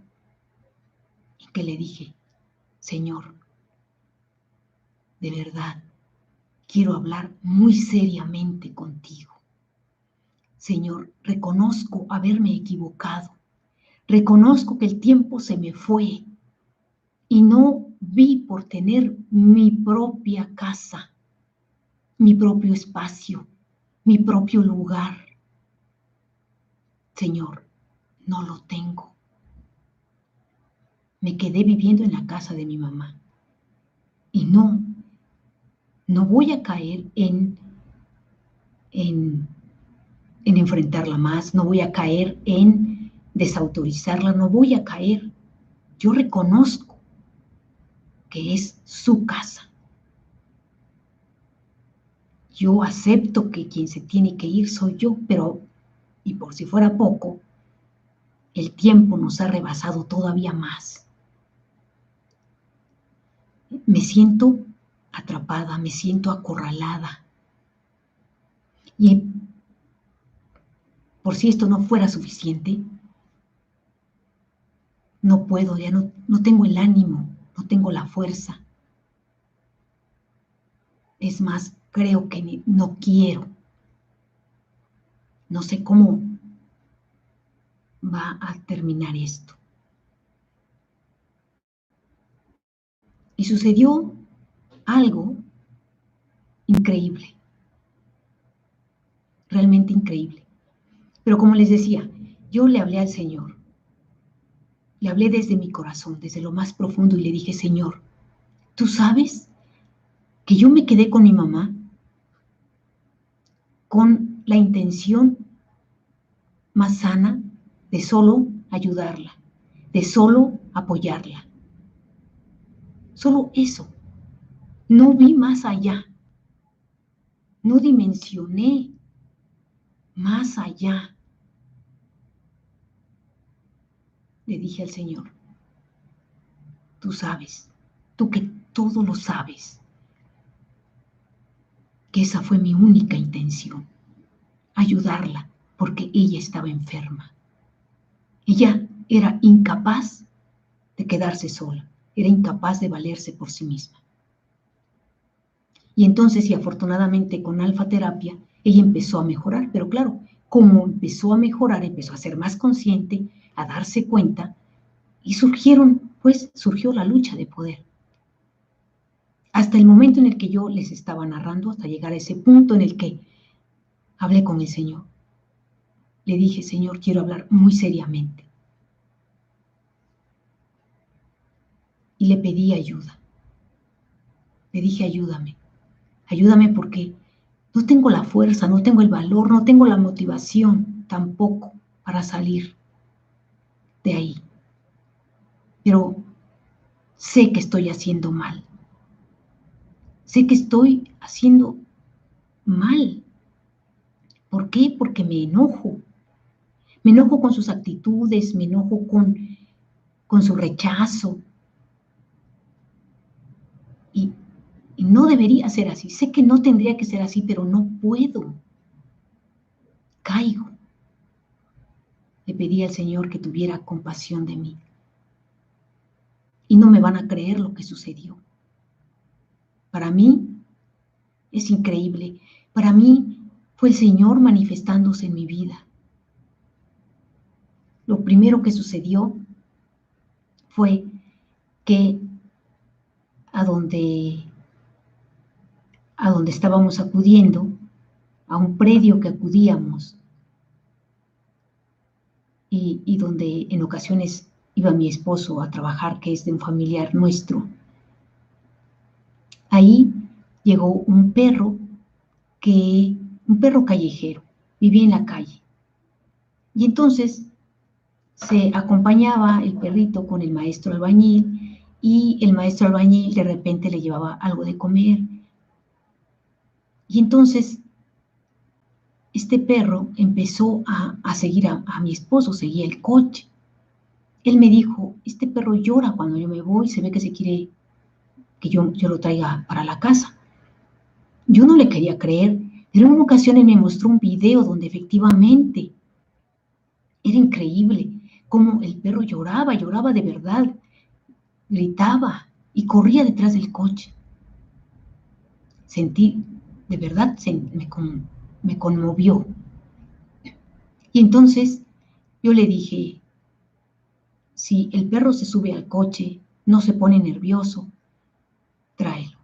en que le dije, Señor, de verdad, quiero hablar muy seriamente contigo. Señor, reconozco haberme equivocado. Reconozco que el tiempo se me fue y no vi por tener mi propia casa, mi propio espacio, mi propio lugar. Señor, no lo tengo. Me quedé viviendo en la casa de mi mamá. Y no voy a caer en enfrentarla más, no voy a caer en desautorizarla, no voy a caer. Yo reconozco que es su casa. Yo acepto que quien se tiene que ir soy yo, pero, y por si fuera poco, el tiempo nos ha rebasado todavía más. Me siento atrapada, me siento acorralada. Y por si esto no fuera suficiente, no puedo, ya no tengo el ánimo, no tengo la fuerza. Es más, creo que no quiero. No sé cómo va a terminar esto. Y sucedió algo increíble, realmente increíble. Pero como les decía, yo le hablé al Señor. Le hablé desde mi corazón, desde lo más profundo y le dije, Señor, ¿tú sabes que yo me quedé con mi mamá con la intención más sana de solo ayudarla, de solo apoyarla. Solo eso. No vi más allá. No dimensioné más allá. Le dije al Señor, tú sabes, tú que todo lo sabes, que esa fue mi única intención, ayudarla, porque ella estaba enferma. Ella era incapaz de quedarse sola, era incapaz de valerse por sí misma. Y entonces, y afortunadamente con alfa terapia, ella empezó a mejorar, pero claro, como empezó a mejorar, empezó a ser más consciente, a darse cuenta, y surgió la lucha de poder. Hasta el momento en el que yo les estaba narrando, hasta llegar a ese punto en el que hablé con el Señor. Le dije, Señor, quiero hablar muy seriamente. Y le pedí ayuda. Le dije, ayúdame. Ayúdame porque no tengo la fuerza, no tengo el valor, no tengo la motivación tampoco para salir de ahí. Pero sé que estoy haciendo mal. Sé que estoy haciendo mal. ¿Por qué? Porque me enojo. Me enojo con sus actitudes, me enojo con su rechazo. Y no debería ser así. Sé que no tendría que ser así, pero no puedo. Caigo. Le pedí al Señor que tuviera compasión de mí. Y no me van a creer lo que sucedió. Para mí es increíble. Para mí fue el Señor manifestándose en mi vida. Lo primero que sucedió fue que a donde estábamos acudiendo, a un predio que acudíamos, y donde en ocasiones iba mi esposo a trabajar, que es de un familiar nuestro. Ahí llegó un perro callejero, vivía en la calle. Y entonces se acompañaba el perrito con el maestro albañil, y el maestro albañil de repente le llevaba algo de comer. Y entonces este perro empezó a seguir a mi esposo, seguía el coche. Él me dijo, este perro llora cuando yo me voy, se ve que se quiere que yo lo traiga para la casa. Yo no le quería creer, pero en una ocasión él me mostró un video donde efectivamente era increíble cómo el perro lloraba de verdad, gritaba y corría detrás del coche. Sentí, de verdad, me conmovió. Y entonces yo le dije, si el perro se sube al coche, no se pone nervioso, tráelo.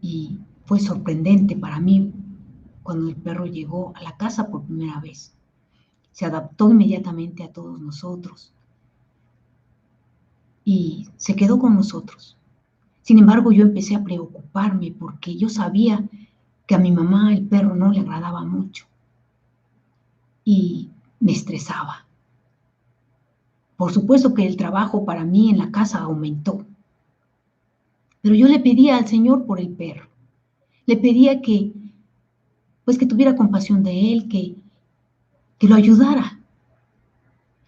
Y fue sorprendente para mí cuando el perro llegó a la casa por primera vez. Se adaptó inmediatamente a todos nosotros y se quedó con nosotros. Sin embargo, yo empecé a preocuparme porque yo sabía que a mi mamá el perro no le agradaba mucho y me estresaba. Por supuesto que el trabajo para mí en la casa aumentó, pero yo le pedía al Señor por el perro. Le pedía que tuviera compasión de él, que lo ayudara.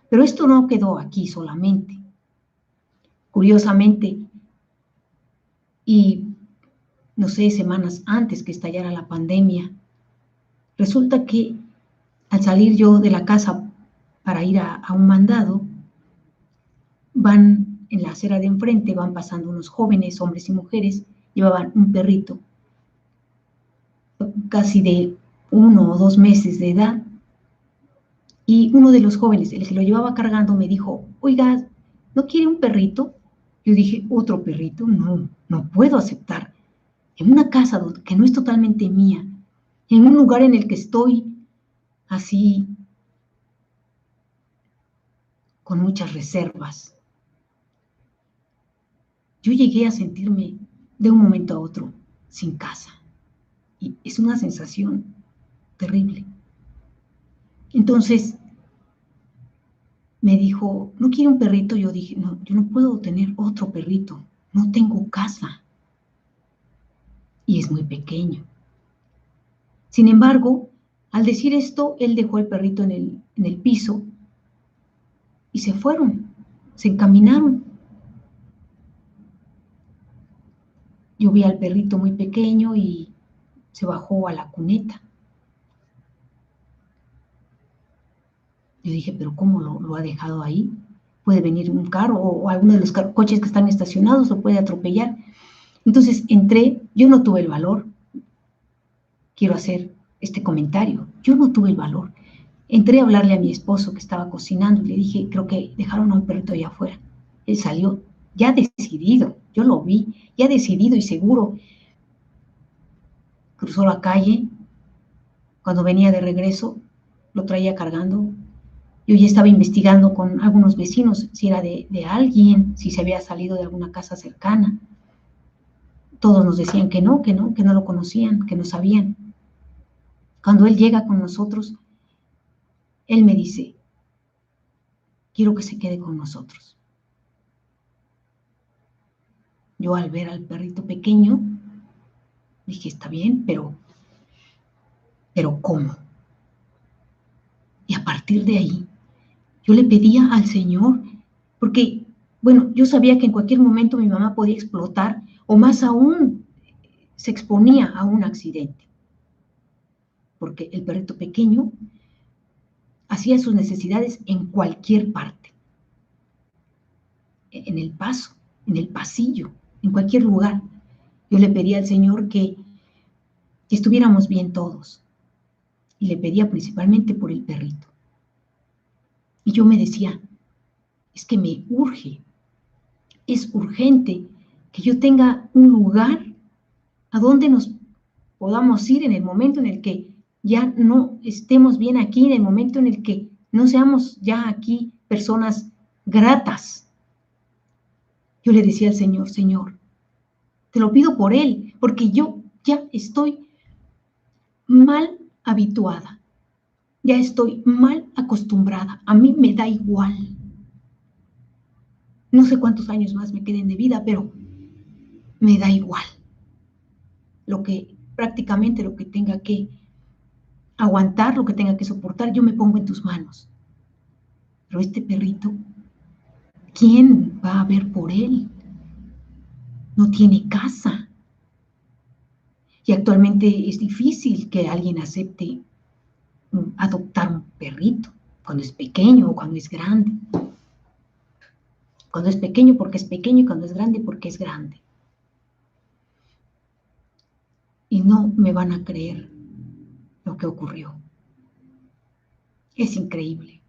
Pero esto no quedó aquí solamente. Curiosamente, y no sé, semanas antes que estallara la pandemia, resulta que al salir yo de la casa para ir a un mandado, van en la acera de enfrente, van pasando unos jóvenes, hombres y mujeres, llevaban un perrito casi de 1 o 2 meses de edad, y uno de los jóvenes, el que lo llevaba cargando, me dijo, oiga, ¿no quiere un perrito? Yo dije, ¿otro perrito? No, no puedo aceptar. En una casa que no es totalmente mía, en un lugar en el que estoy así, con muchas reservas. Yo llegué a sentirme de un momento a otro sin casa. Y es una sensación terrible. Entonces me dijo, ¿no quiere un perrito? Yo dije, no, yo no puedo tener otro perrito, no tengo casa y es muy pequeño. Sin embargo, al decir esto, él dejó el perrito en el piso y se fueron, se encaminaron. Yo vi al perrito muy pequeño y se bajó a la cuneta. Yo dije, pero ¿cómo lo ha dejado ahí? Puede venir un carro o alguno de los coches que están estacionados lo puede atropellar. Entonces entré, yo no tuve el valor, quiero hacer este comentario, yo no tuve el valor. Entré a hablarle a mi esposo que estaba cocinando y le dije, creo que dejaron a un perrito allá afuera. Él salió ya decidido, yo lo vi, ya decidido y seguro. Cruzó la calle, cuando venía de regreso, lo traía cargando. Yo ya estaba investigando con algunos vecinos si era de alguien, si se había salido de alguna casa cercana. Todos nos decían que no lo conocían, que no sabían. Cuando él llega con nosotros, él me dice, quiero que se quede con nosotros. Yo al ver al perrito pequeño, dije, está bien, pero ¿cómo? Y a partir de ahí, yo le pedía al Señor, porque, bueno, yo sabía que en cualquier momento mi mamá podía explotar, o más aún, se exponía a un accidente, porque el perrito pequeño hacía sus necesidades en cualquier parte, en el paso, en el pasillo, en cualquier lugar. Yo le pedía al Señor que estuviéramos bien todos, y le pedía principalmente por el perrito. Y yo me decía, es que me urge, es urgente que yo tenga un lugar a donde nos podamos ir en el momento en el que ya no estemos bien aquí, en el momento en el que no seamos ya aquí personas gratas. Yo le decía al Señor, Señor, te lo pido por Él, porque yo ya estoy mal habituada, ya estoy mal acostumbrada, a mí me da igual. No sé cuántos años más me queden de vida, pero me da igual. Prácticamente lo que tenga que aguantar, lo que tenga que soportar, yo me pongo en tus manos. Pero este perrito, ¿quién va a ver por él? No tiene casa. Y actualmente es difícil que alguien acepte adoptar un perrito cuando es pequeño o cuando es grande. Cuando es pequeño porque es pequeño y cuando es grande porque es grande. Y no me van a creer lo que ocurrió. Es increíble.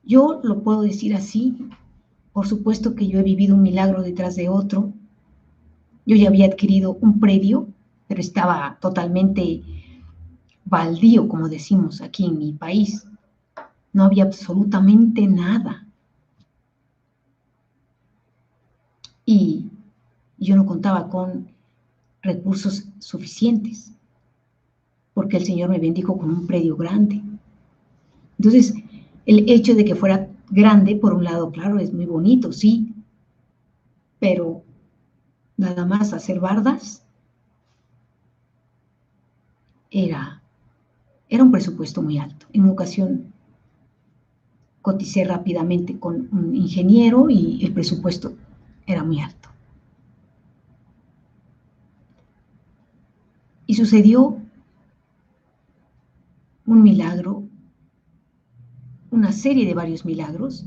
Yo lo puedo decir así. Por supuesto que yo he vivido un milagro detrás de otro. Yo ya había adquirido un predio, pero estaba totalmente baldío, como decimos aquí en mi país. No había absolutamente nada. Y yo no contaba con recursos suficientes, porque el Señor me bendijo con un predio grande. Entonces, el hecho de que fuera grande, por un lado, claro, es muy bonito, sí, pero nada más hacer bardas era un presupuesto muy alto. En una ocasión coticé rápidamente con un ingeniero y el presupuesto era muy alto. Y sucedió un milagro, una serie de varios milagros,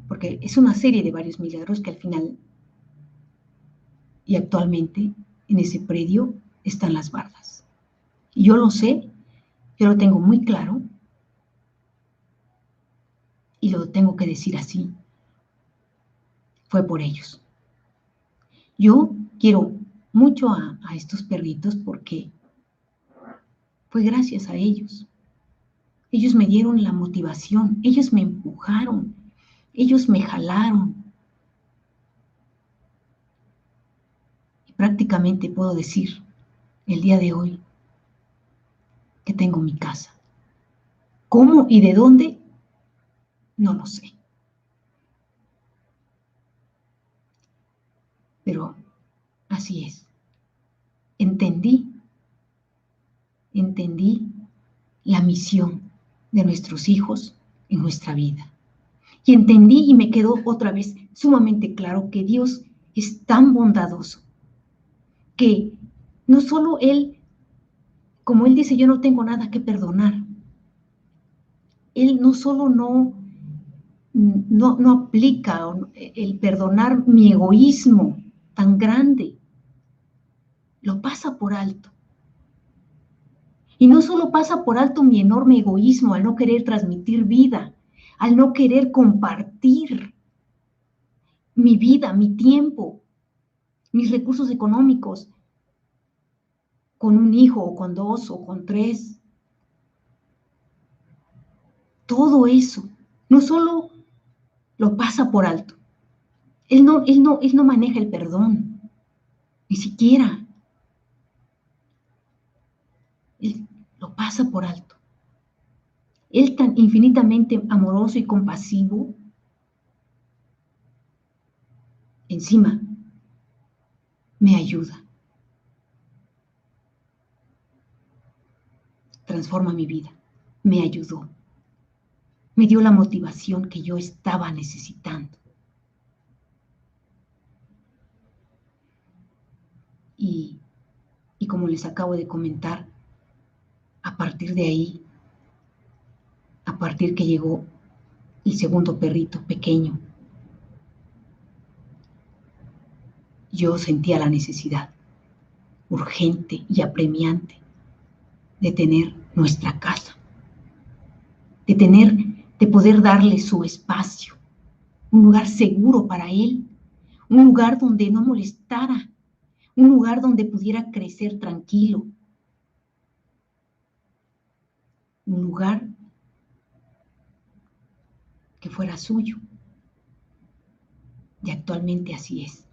porque es una serie de varios milagros que al final y actualmente en ese predio están las bardas. Y yo lo sé, yo lo tengo muy claro y lo tengo que decir así. Fue por ellos. Yo quiero mucho a estos perritos porque fue gracias a ellos. Ellos me dieron la motivación, ellos me empujaron, ellos me jalaron. Y prácticamente puedo decir el día de hoy que tengo mi casa. ¿Cómo y de dónde? No lo sé. Pero así es. Entendí la misión de nuestros hijos en nuestra vida. Y entendí y me quedó otra vez sumamente claro que Dios es tan bondadoso que no solo Él, como Él dice, yo no tengo nada que perdonar. Él no solo no aplica el perdonar mi egoísmo tan grande, lo pasa por alto. Y no solo pasa por alto mi enorme egoísmo al no querer transmitir vida, al no querer compartir mi vida, mi tiempo, mis recursos económicos con un hijo o con dos o con tres. Todo eso no solo lo pasa por alto. Él no maneja el perdón, ni siquiera. Él lo pasa por alto. Él tan infinitamente amoroso y compasivo, encima me ayuda. Transforma mi vida. Me ayudó. Me dio la motivación que yo estaba necesitando. Y como les acabo de comentar, a partir de ahí, a partir que llegó el segundo perrito pequeño, yo sentía la necesidad urgente y apremiante de tener nuestra casa, de poder darle su espacio, un lugar seguro para él, un lugar donde no molestara, un lugar donde pudiera crecer tranquilo, un lugar que fuera suyo. Y actualmente así es.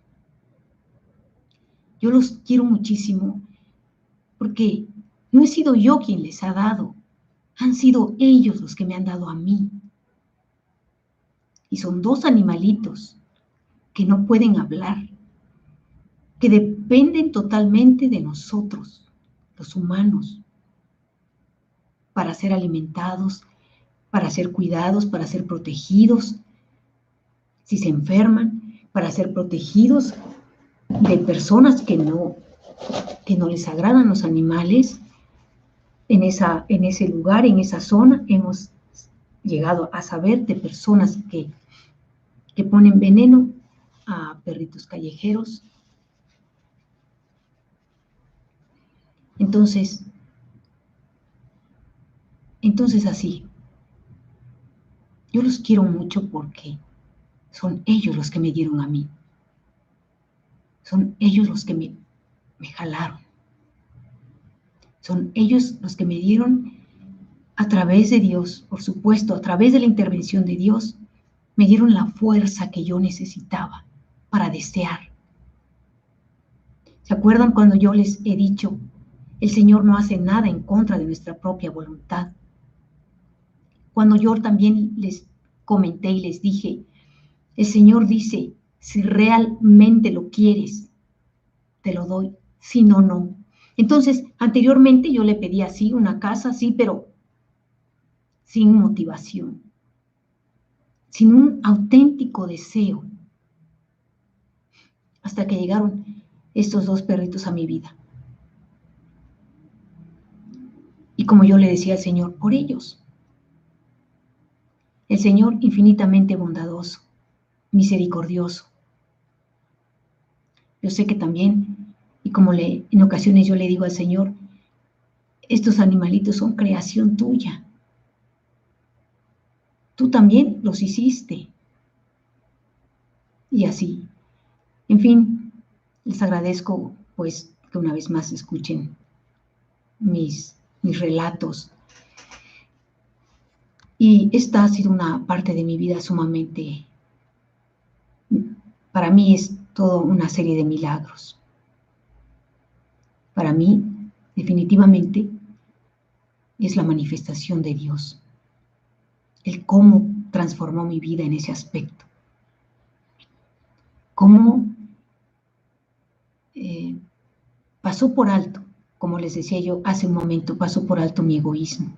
Yo los quiero muchísimo porque no he sido yo quien les ha dado, han sido ellos los que me han dado a mí. Y son dos animalitos que no pueden hablar, que dependen totalmente de nosotros, los humanos, para ser alimentados, para ser cuidados, para ser protegidos, si se enferman, para ser protegidos de personas que no les agradan los animales. En ese lugar, en esa zona, hemos llegado a saber de personas que ponen veneno a perritos callejeros. Entonces así, yo los quiero mucho porque son ellos los que me dieron a mí. Son ellos los que me jalaron. Son ellos los que me dieron, a través de Dios, por supuesto, a través de la intervención de Dios, me dieron la fuerza que yo necesitaba para desear. ¿Se acuerdan cuando yo les he dicho, el Señor no hace nada en contra de nuestra propia voluntad? Cuando yo también les comenté y les dije, el Señor dice, si realmente lo quieres, te lo doy, si no, no. Entonces, anteriormente yo le pedía sí, una casa, sí, pero sin motivación, sin un auténtico deseo, hasta que llegaron estos dos perritos a mi vida. Y como yo le decía al Señor, por ellos. El Señor infinitamente bondadoso, misericordioso. Yo sé que también, y como en ocasiones yo le digo al Señor, estos animalitos son creación tuya. Tú también los hiciste. Y así. En fin, les agradezco pues que una vez más escuchen mis relatos. Y esta ha sido una parte de mi vida sumamente, para mí es toda una serie de milagros. Para mí, definitivamente, es la manifestación de Dios. el cómo transformó mi vida en ese aspecto. Cómo pasó por alto, como les decía yo hace un momento, pasó por alto mi egoísmo.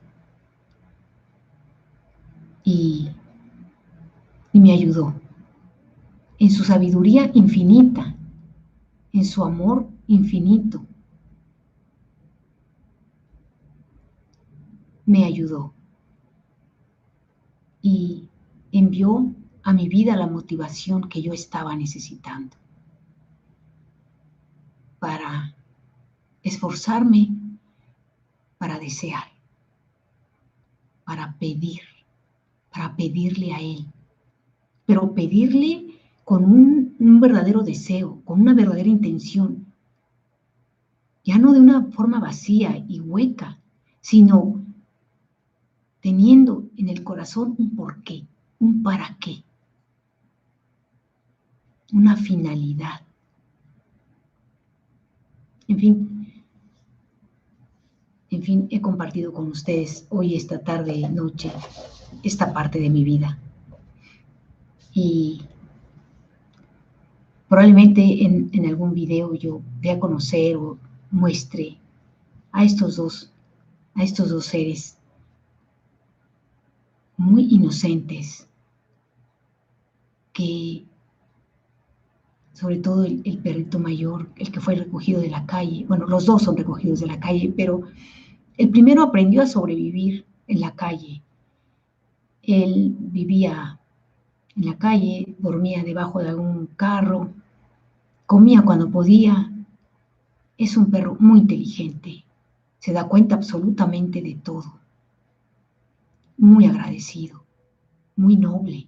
Y me ayudó en su sabiduría infinita, en su amor infinito. Me ayudó y envió a mi vida la motivación que yo estaba necesitando para esforzarme, para desear, para pedirle a Él, pero pedirle con un verdadero deseo, con una verdadera intención, ya no de una forma vacía y hueca, sino teniendo en el corazón un porqué, un para qué, una finalidad. En fin, he compartido con ustedes hoy, esta tarde, noche, esta parte de mi vida. Y probablemente en algún video yo dé a conocer o muestre a estos dos seres muy inocentes, que sobre todo el perrito mayor, el que fue recogido de la calle, bueno, los dos son recogidos de la calle, pero el primero aprendió a sobrevivir en la calle. Él vivía en la calle, dormía debajo de algún carro, comía cuando podía. Es un perro muy inteligente, se da cuenta absolutamente de todo, muy agradecido, muy noble.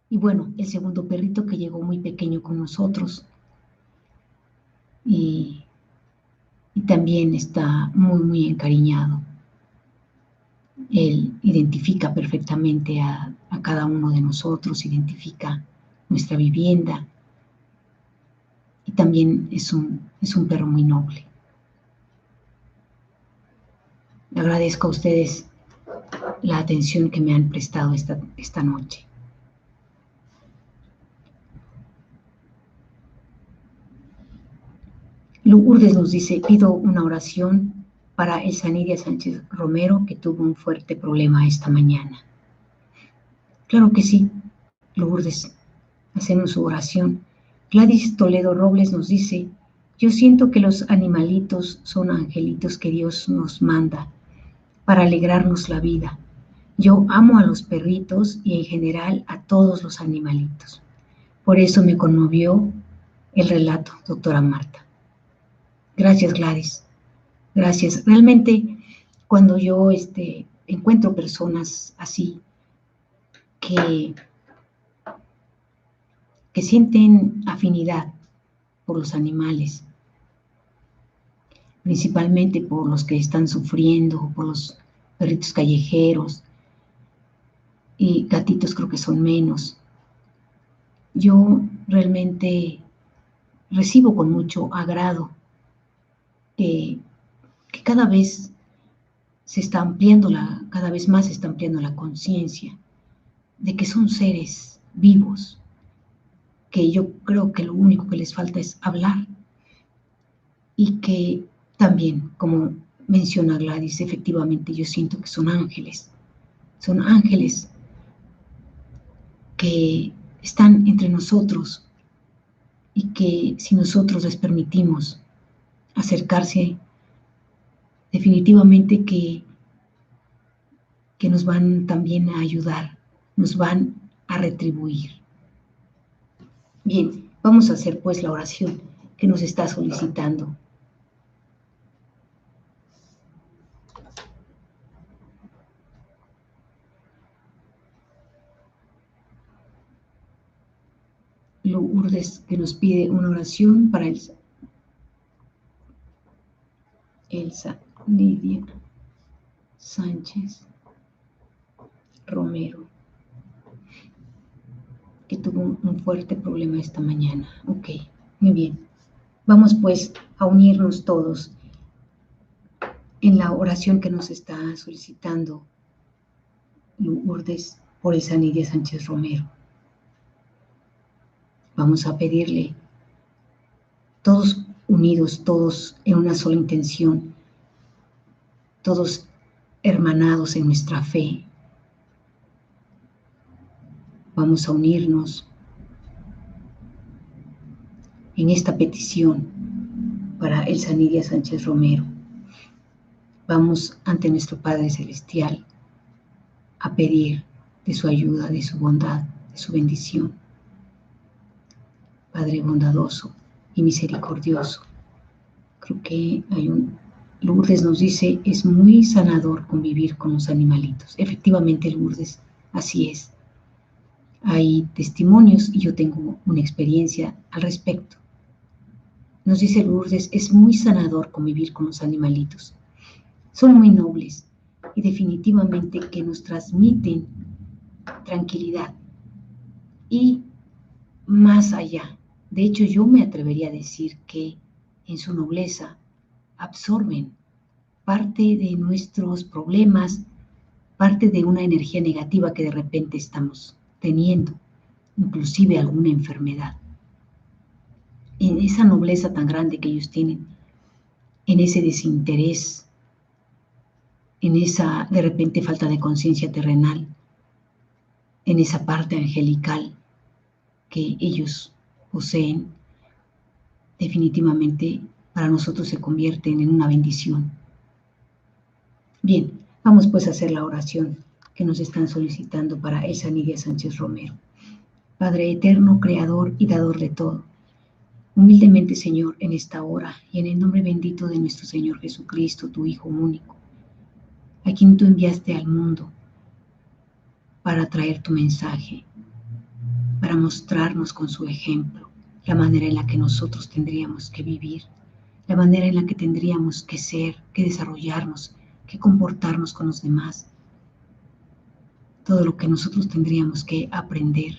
Y bueno, el segundo perrito que llegó muy pequeño con nosotros y también está muy encariñado. Él identifica perfectamente a cada uno de nosotros, identifica nuestra vivienda y también es un perro muy noble. Le agradezco a ustedes la atención que me han prestado esta noche. Lourdes nos dice: pido una oración para Elsa Nidia Sánchez Romero, que tuvo un fuerte problema esta mañana. Claro que sí, Lourdes, hacemos su oración. Gladys Toledo Robles nos dice: yo siento que los animalitos son angelitos que Dios nos manda para alegrarnos la vida. Yo amo a los perritos y en general a todos los animalitos. Por eso me conmovió el relato, doctora Marta. Gracias, Gladys. Gracias. Realmente, cuando yo encuentro personas así que sienten afinidad por los animales, principalmente por los que están sufriendo, por los perritos callejeros, y gatitos creo que son menos. Yo realmente recibo con mucho agrado que cada vez cada vez más se está ampliando la conciencia de que son seres vivos, que yo creo que lo único que les falta es hablar, y que también, como menciona Gladys, efectivamente yo siento que son ángeles que están entre nosotros y que si nosotros les permitimos acercarse, definitivamente que nos van también a ayudar, nos van a retribuir. Bien, vamos a hacer pues la oración que nos está solicitando. Lourdes, que nos pide una oración para Elsa Nidia Sánchez Romero, que tuvo un fuerte problema esta mañana. Ok, muy bien. Vamos pues a unirnos todos en la oración que nos está solicitando Lourdes, por Elsa Nidia Sánchez Romero. Vamos a pedirle, todos unidos, todos en una sola intención, todos hermanados en nuestra fe. Vamos a unirnos en esta petición para Elsa Nidia Sánchez Romero. Vamos ante nuestro Padre Celestial a pedir de su ayuda, de su bondad, de su bendición. Padre bondadoso y misericordioso, creo que Lourdes nos dice, es muy sanador convivir con los animalitos. Efectivamente, Lourdes, así es. Hay testimonios y yo tengo una experiencia al respecto. Nos dice Lourdes, es muy sanador convivir con los animalitos. Son muy nobles y definitivamente que nos transmiten tranquilidad y más allá. De hecho, yo me atrevería a decir que en su nobleza absorben parte de nuestros problemas, parte de una energía negativa que de repente estamos teniendo, inclusive alguna enfermedad. En esa nobleza tan grande que ellos tienen, en ese desinterés, en esa de repente falta de conciencia terrenal, en esa parte angelical que ellos poseen, definitivamente para nosotros se convierten en una bendición. Bien, vamos pues a hacer la oración que nos están solicitando para Elsa Nidia Sánchez Romero. Padre eterno, creador y dador de todo, humildemente, Señor, en esta hora y en el nombre bendito de nuestro Señor Jesucristo, tu Hijo único, a quien tú enviaste al mundo para traer tu mensaje, para mostrarnos con su ejemplo la manera en la que nosotros tendríamos que vivir, la manera en la que tendríamos que ser, que desarrollarnos, que comportarnos con los demás, todo lo que nosotros tendríamos que aprender.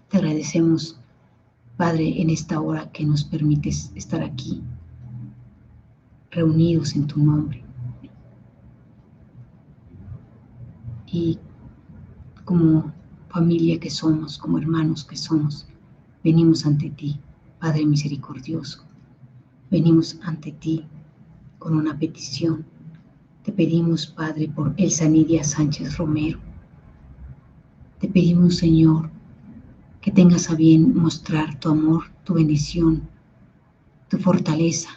Te agradecemos, Padre, en esta hora que nos permites estar aquí, reunidos en tu nombre. Y como familia que somos, como hermanos que somos, venimos ante ti, Padre misericordioso. Venimos ante ti con una petición. Te pedimos, Padre, por Elsa Nidia Sánchez Romero. Te pedimos, Señor, que tengas a bien mostrar tu amor, tu bendición, tu fortaleza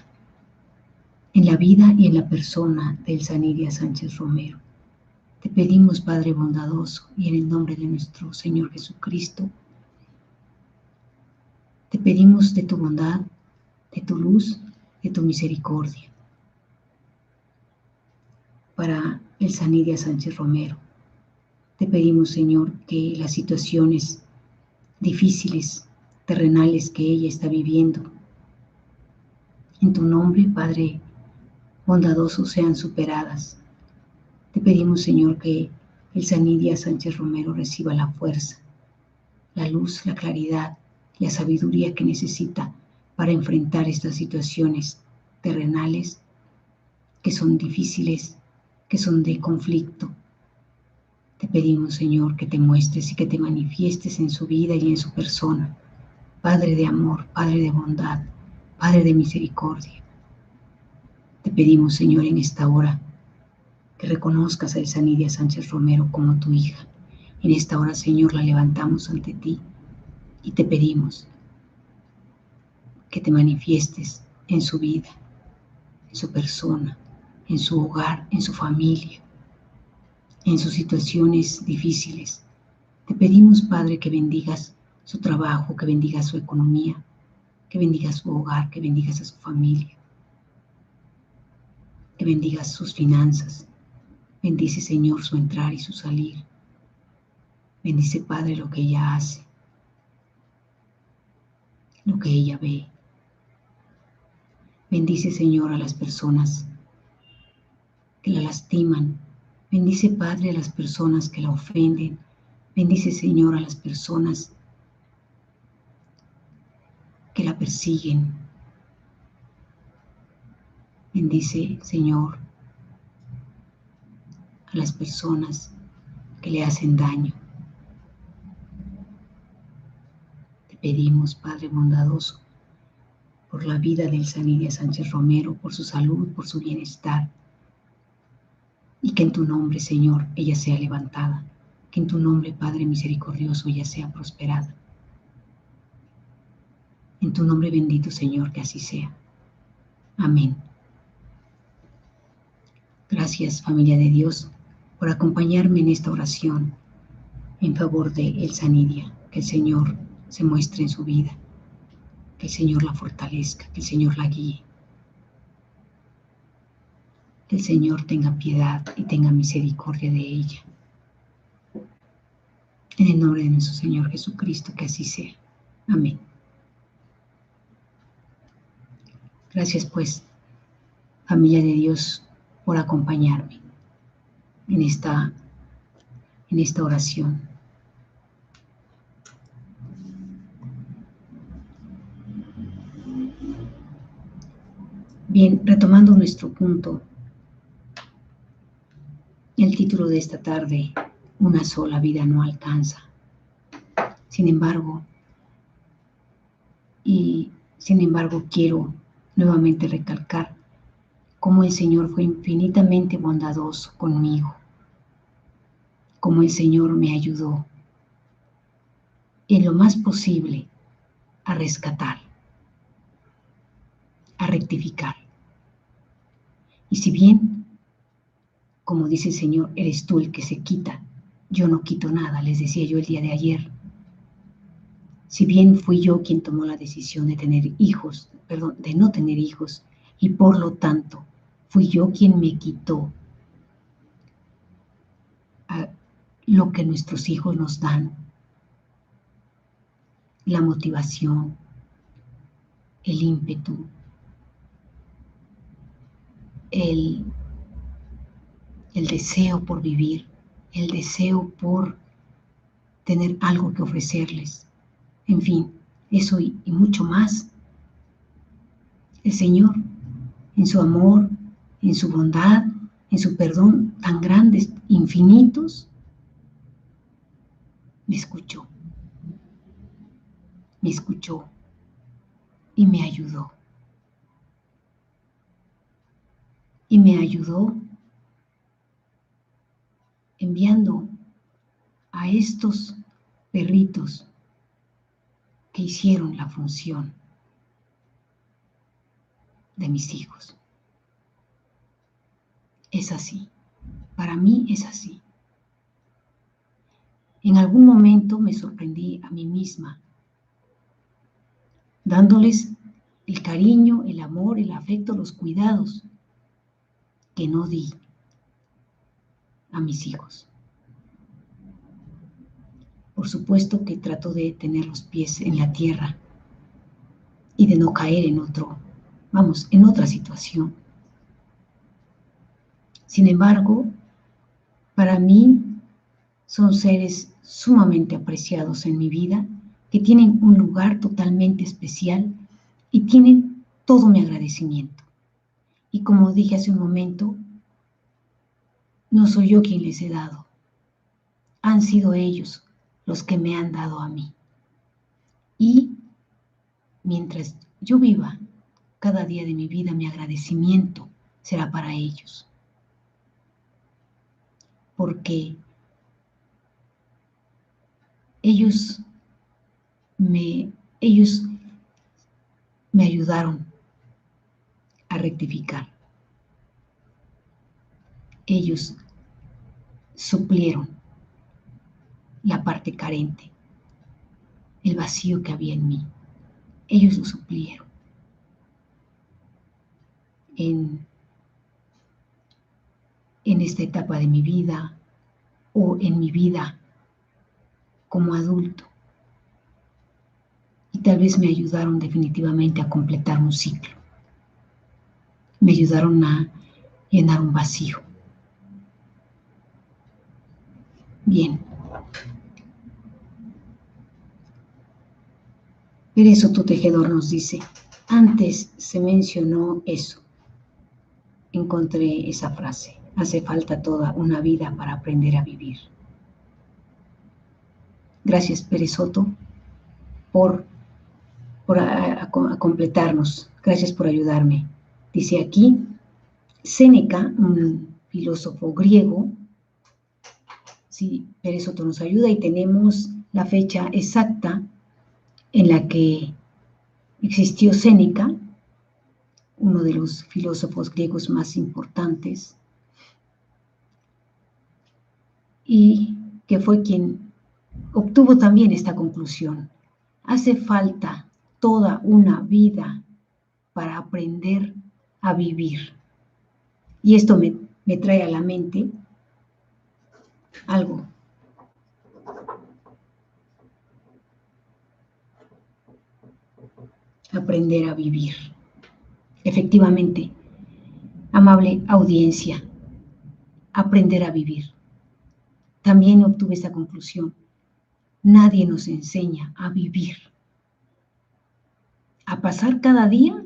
en la vida y en la persona de Elsa Nidia Sánchez Romero. Te pedimos, Padre bondadoso, y en el nombre de nuestro Señor Jesucristo, te pedimos de tu bondad, de tu luz, de tu misericordia para Elsa Nidia Sánchez Romero. Te pedimos, Señor, que las situaciones difíciles, terrenales que ella está viviendo, en tu nombre, Padre bondadoso, sean superadas. Te pedimos, Señor, que Elsa Nidia Sánchez Romero reciba la fuerza, la luz, la claridad, la sabiduría que necesita para enfrentar estas situaciones terrenales que son difíciles, que son de conflicto. Te pedimos, Señor, que te muestres y que te manifiestes en su vida y en su persona. Padre de amor, Padre de bondad, Padre de misericordia. Te pedimos, Señor, en esta hora, que reconozcas a Elsa Nidia Sánchez Romero como tu hija. En esta hora, Señor, la levantamos ante ti y te pedimos que te manifiestes en su vida, en su persona, en su hogar, en su familia, en sus situaciones difíciles. Te pedimos, Padre, que bendigas su trabajo, que bendigas su economía, que bendigas su hogar, que bendigas a su familia, que bendigas sus finanzas. Bendice, Señor, su entrar y su salir. Bendice, Padre, lo que ella hace, lo que ella ve. Bendice, Señor, a las personas que la lastiman. Bendice, Padre, a las personas que la ofenden. Bendice, Señor, a las personas que la persiguen. Bendice, Señor, a las personas que le hacen daño. Te pedimos, Padre bondadoso, por la vida de Elsa Nidia Sánchez Romero, por su salud, por su bienestar, y que en tu nombre, Señor, ella sea levantada, que en tu nombre, Padre misericordioso, ella sea prosperada. En tu nombre bendito, Señor, que así sea. Amén. Gracias, familia de Dios, por acompañarme en esta oración en favor de Elsa Nidia. Que el Señor se muestre en su vida, que el Señor la fortalezca, que el Señor la guíe, que el Señor tenga piedad y tenga misericordia de ella. En el nombre de nuestro Señor Jesucristo, que así sea. Amén. Gracias, pues, familia de Dios, por acompañarme en esta oración. Bien, retomando nuestro punto, el título de esta tarde, una sola vida no alcanza. Sin embargo, quiero nuevamente recalcar cómo el Señor fue infinitamente bondadoso conmigo, cómo el Señor me ayudó en lo más posible a rescatar, a rectificar. Y si bien, como dice el Señor, eres tú el que se quita, yo no quito nada, les decía yo el día de ayer. Si bien fui yo quien tomó la decisión de no tener hijos, y por lo tanto fui yo quien me quitó a lo que nuestros hijos nos dan, la motivación, el ímpetu, el deseo por vivir, el deseo por tener algo que ofrecerles. En fin, eso y mucho más. El Señor, en su amor, en su bondad, en su perdón tan grandes, infinitos, me escuchó y me ayudó. Y me ayudó enviando a estos perritos que hicieron la función de mis hijos. Es así. Para mí es así. En algún momento me sorprendí a mí misma, dándoles el cariño, el amor, el afecto, los cuidados que no di a mis hijos. Por supuesto que trato de tener los pies en la tierra y de no caer en otra situación. Sin embargo, para mí son seres sumamente apreciados en mi vida, que tienen un lugar totalmente especial y tienen todo mi agradecimiento. Y como dije hace un momento, no soy yo quien les he dado, han sido ellos los que me han dado a mí. Y mientras yo viva, cada día de mi vida, mi agradecimiento será para ellos. Porque ellos me ayudaron a rectificar. Ellos suplieron la parte carente, el vacío que había en mí. Ellos lo suplieron. En esta etapa de mi vida o en mi vida como adulto. Y tal vez me ayudaron definitivamente a completar un ciclo. Me ayudaron a llenar un vacío. Bien. Pérez Soto Tejedor nos dice, antes se mencionó eso. Encontré esa frase. Hace falta toda una vida para aprender a vivir. Gracias, Pérez Soto, por completarnos. Gracias por ayudarme. Dice aquí, Séneca, un filósofo griego. Sí, Pérez Soto nos ayuda y tenemos la fecha exacta en la que existió Séneca, uno de los filósofos griegos más importantes, y que fue quien obtuvo también esta conclusión. Hace falta toda una vida para aprender a vivir. Y esto me trae a la mente algo. Aprender a vivir. Efectivamente, amable audiencia, aprender a vivir. También obtuve esa conclusión. Nadie nos enseña a vivir. A pasar cada día,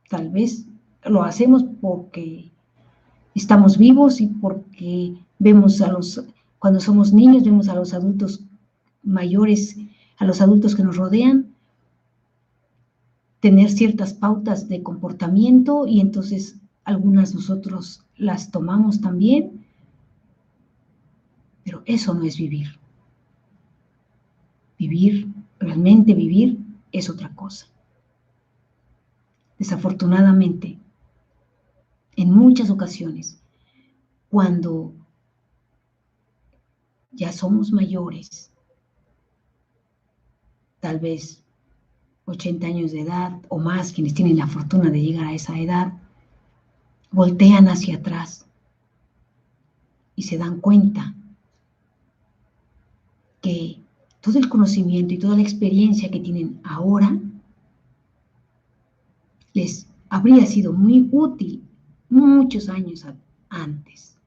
tal vez lo hacemos porque estamos vivos y porque vemos cuando somos niños, vemos a los adultos mayores, a los adultos que nos rodean, tener ciertas pautas de comportamiento y entonces algunas nosotros las tomamos también, pero eso no es vivir. Vivir, realmente vivir, es otra cosa. Desafortunadamente, en muchas ocasiones, cuando ya somos mayores, tal vez 80 años de edad o más, quienes tienen la fortuna de llegar a esa edad, voltean hacia atrás y se dan cuenta que todo el conocimiento y toda la experiencia que tienen ahora les habría sido muy útil muchos años antes.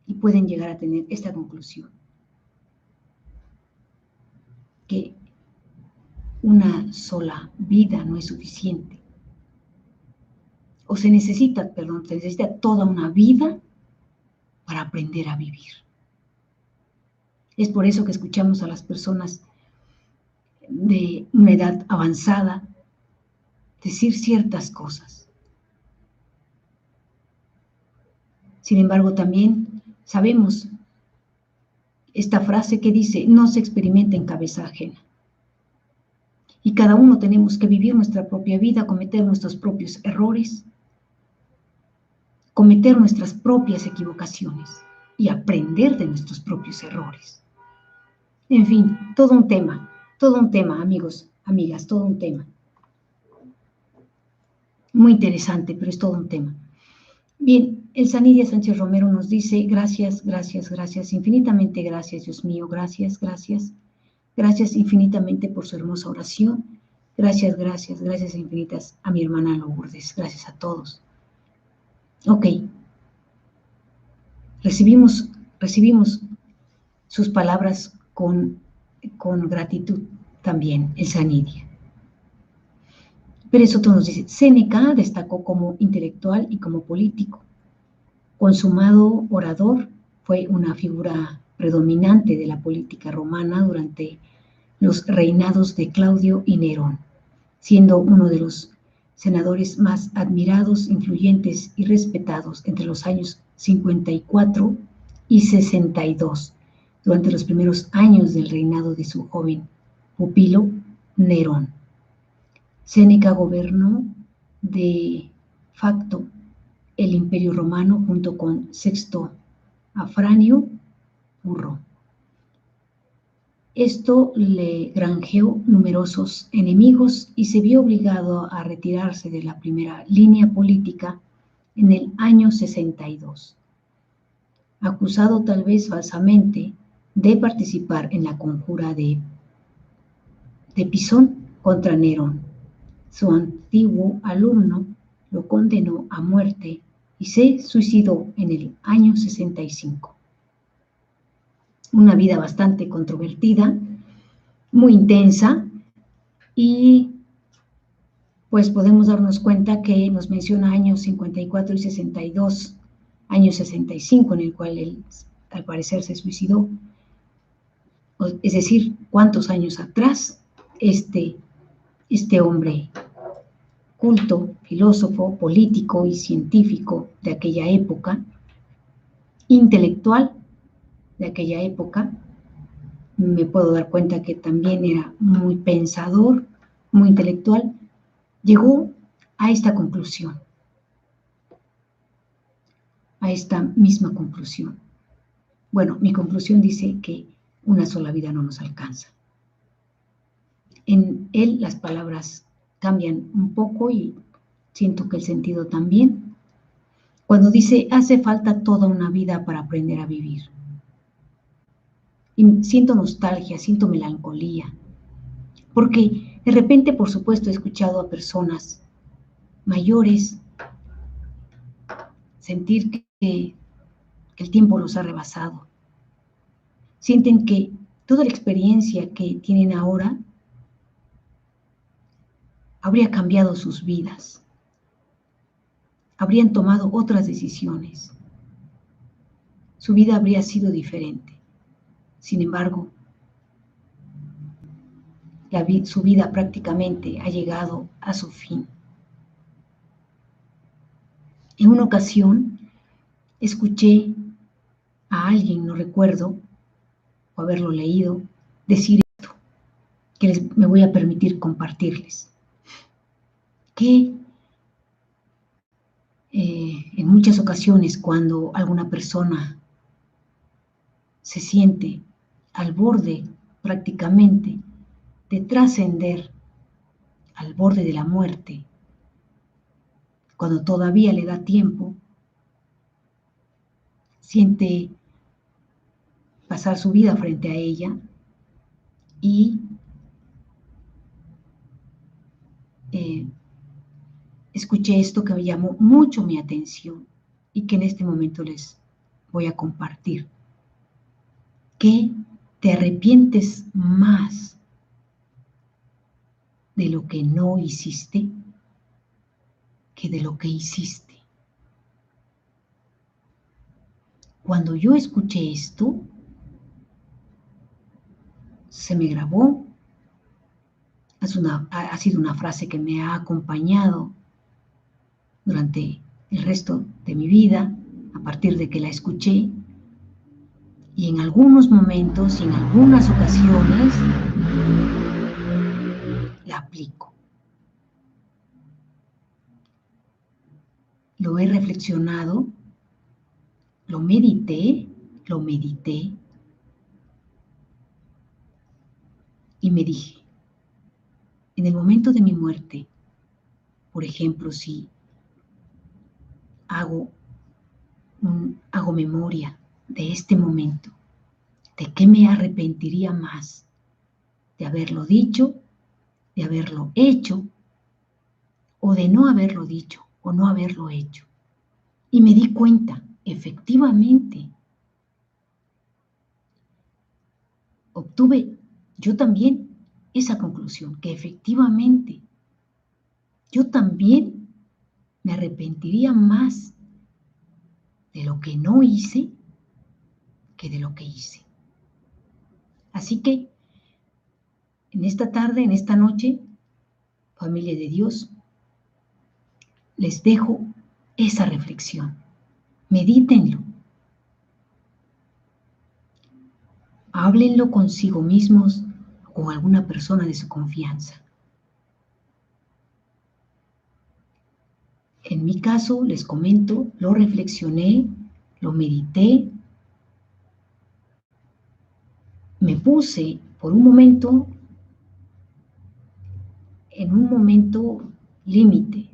Y pueden llegar a tener esta conclusión, que una sola vida no es suficiente. O se necesita toda una vida para aprender a vivir. Es por eso que escuchamos a las personas de una edad avanzada decir ciertas cosas. Sin embargo, también sabemos esta frase que dice, no se experimenta en cabeza ajena. Y cada uno tenemos que vivir nuestra propia vida, cometer nuestros propios errores, cometer nuestras propias equivocaciones y aprender de nuestros propios errores. En fin, todo un tema, amigos, amigas, todo un tema. Muy interesante, pero es todo un tema. Bien, Elsa Nidia Sánchez Romero nos dice, gracias, gracias, gracias, infinitamente gracias, Dios mío, gracias, gracias. Gracias infinitamente por su hermosa oración. Gracias, gracias, gracias infinitas a mi hermana Lourdes. Gracias a todos. Ok. Recibimos sus palabras con gratitud también, Elsa Nidia. Pérez Soto nos dice, Séneca destacó como intelectual y como político. Consumado orador, fue una figura predominante de la política romana durante los reinados de Claudio y Nerón, siendo uno de los senadores más admirados, influyentes y respetados entre los años 54 y 62, durante los primeros años del reinado de su joven pupilo Nerón. Séneca gobernó de facto el Imperio Romano junto con Sexto Afranio Puro. Esto le granjeó numerosos enemigos y se vio obligado a retirarse de la primera línea política en el año 62. Acusado tal vez falsamente de participar en la conjura de Pisón contra Nerón, su antiguo alumno lo condenó a muerte y se suicidó en el año 65. Una vida bastante controvertida, muy intensa, y pues podemos darnos cuenta que nos menciona años 54 y 62, año 65 en el cual él al parecer se suicidó. Es decir, cuántos años atrás este hombre culto, filósofo, político y científico de aquella época, intelectual de aquella época, me puedo dar cuenta que también era muy pensador, muy intelectual, llegó a esta conclusión, a esta misma conclusión. Bueno, mi conclusión dice que una sola vida no nos alcanza. En él las palabras cambian un poco y siento que el sentido también. Cuando dice, hace falta toda una vida para aprender a vivir. Y siento nostalgia, siento melancolía, porque de repente, por supuesto, he escuchado a personas mayores sentir que el tiempo los ha rebasado. Sienten que toda la experiencia que tienen ahora habría cambiado sus vidas, habrían tomado otras decisiones, su vida habría sido diferente. Sin embargo, su vida prácticamente ha llegado a su fin. En una ocasión escuché a alguien, no recuerdo, o haberlo leído, decir esto, que me voy a permitir compartirles. Que en muchas ocasiones cuando alguna persona se siente al borde prácticamente de trascender, al borde de la muerte, cuando todavía le da tiempo, siente pasar su vida frente a ella y escuché esto que me llamó mucho mi atención y que en este momento les voy a compartir. Que te arrepientes más de lo que no hiciste que de lo que hiciste. Cuando yo escuché esto, se me grabó. Ha sido una frase que me ha acompañado durante el resto de mi vida, a partir de que la escuché, y en algunos momentos y en algunas ocasiones la aplico. Lo he reflexionado, lo medité y me dije, en el momento de mi muerte, por ejemplo, si hago memoria de este momento, ¿de qué me arrepentiría más? ¿De haberlo dicho, de haberlo hecho, o de no haberlo dicho o no haberlo hecho? Y me di cuenta, efectivamente, obtuve yo también esa conclusión, que efectivamente yo también me arrepentiría más de lo que no hice que de lo que hice. Así que en esta tarde, en esta noche, familia de Dios, les dejo esa reflexión. Medítenlo. Háblenlo consigo mismos o con alguna persona de su confianza. En mi caso, les comento, lo reflexioné, lo medité, me puse por un momento, en un momento límite,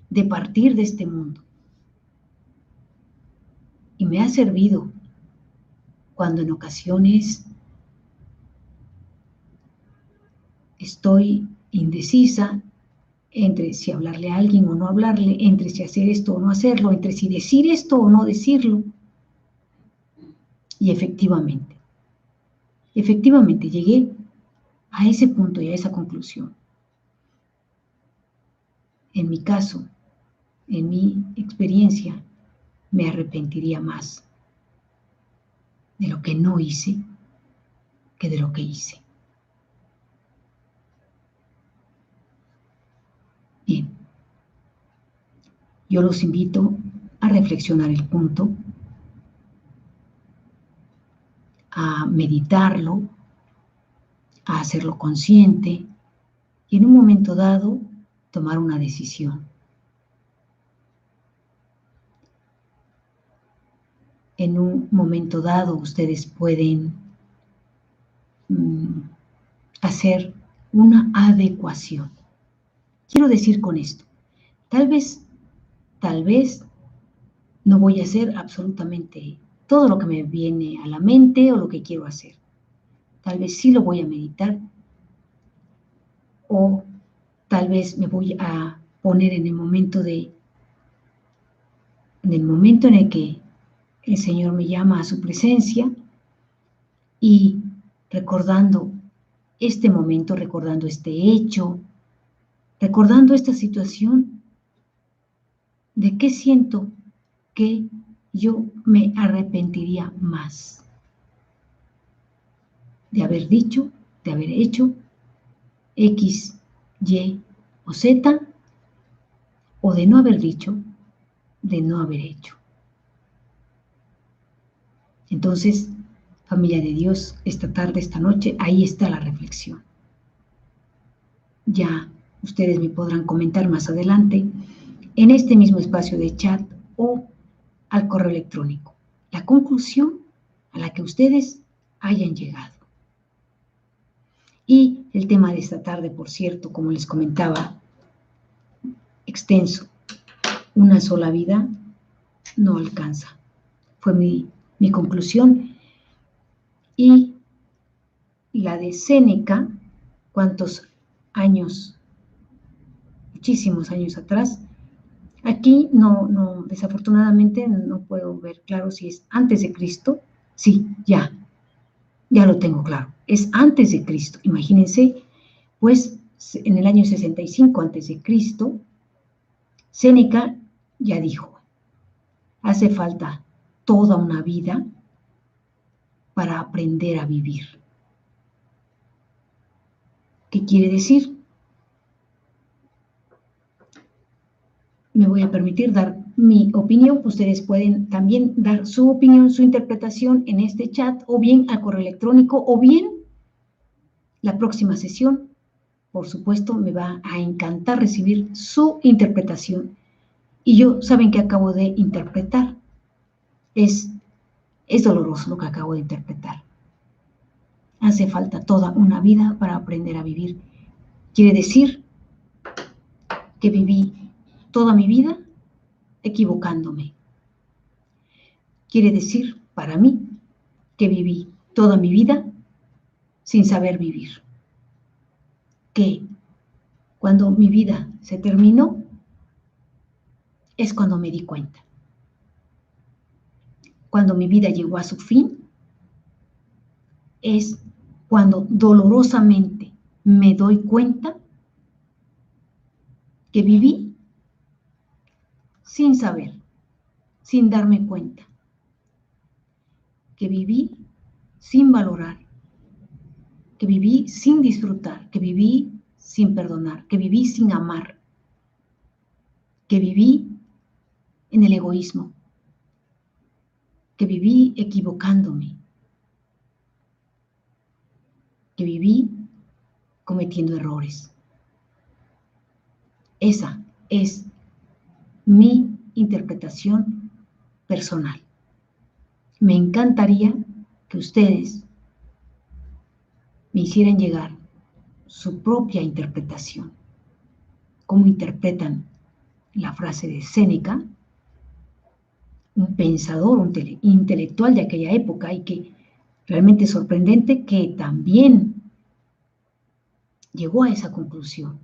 de partir de este mundo. Y me ha servido cuando en ocasiones estoy indecisa entre si hablarle a alguien o no hablarle, entre si hacer esto o no hacerlo, entre si decir esto o no decirlo. Y efectivamente llegué a ese punto y a esa conclusión. en mi caso, en mi experiencia, me arrepentiría más de lo que no hice que de lo que hice. Bien, yo los invito a reflexionar el punto, a meditarlo, a hacerlo consciente y en un momento dado tomar una decisión. En un momento dado ustedes pueden hacer una adecuación. Quiero decir con esto, tal vez no voy a hacer absolutamente todo lo que me viene a la mente o lo que quiero hacer. Tal vez sí lo voy a meditar o tal vez me voy a poner en el momento en el que el Señor me llama a su presencia y recordando este momento, recordando este hecho, recordando esta situación, ¿de qué siento que yo me arrepentiría más? De haber dicho, de haber hecho X, Y o Z, o de no haber dicho, de no haber hecho. Entonces, familia de Dios, esta tarde, esta noche, ahí está la reflexión. Ya ustedes me podrán comentar más adelante en este mismo espacio de chat o al correo electrónico la conclusión a la que ustedes hayan llegado. Y el tema de esta tarde, por cierto, como les comentaba, extenso. Una sola vida no alcanza. Fue mi conclusión. Y la de Séneca, ¿cuántos años? Muchísimos años atrás. Aquí no, desafortunadamente no puedo ver claro si es antes de Cristo. Sí, ya lo tengo claro. Es antes de Cristo. Imagínense, pues en el año 65 antes de Cristo, Séneca ya dijo, hace falta toda una vida para aprender a vivir. ¿Qué quiere decir? Me voy a permitir dar mi opinión. Ustedes pueden también dar su opinión, su interpretación en este chat, o bien al correo electrónico, o bien la próxima sesión. Por supuesto, me va a encantar recibir su interpretación. Y yo, ¿saben qué acabo de interpretar? Es doloroso lo que acabo de interpretar. Hace falta toda una vida para aprender a vivir. Quiere decir que viví toda mi vida equivocándome. Quiere decir, para mí, que viví toda mi vida sin saber vivir. Que cuando mi vida se terminó, es cuando me di cuenta. Cuando mi vida llegó a su fin, es cuando dolorosamente me doy cuenta que viví sin saber, sin darme cuenta, que viví sin valorar, que viví sin disfrutar, que viví sin perdonar, que viví sin amar, que viví en el egoísmo, que viví equivocándome, que viví cometiendo errores. Esa es mi interpretación personal. Me encantaría que ustedes me hicieran llegar su propia interpretación. ¿Cómo interpretan la frase de Séneca? Un pensador, un intelectual de aquella época, y que realmente es sorprendente que también llegó a esa conclusión.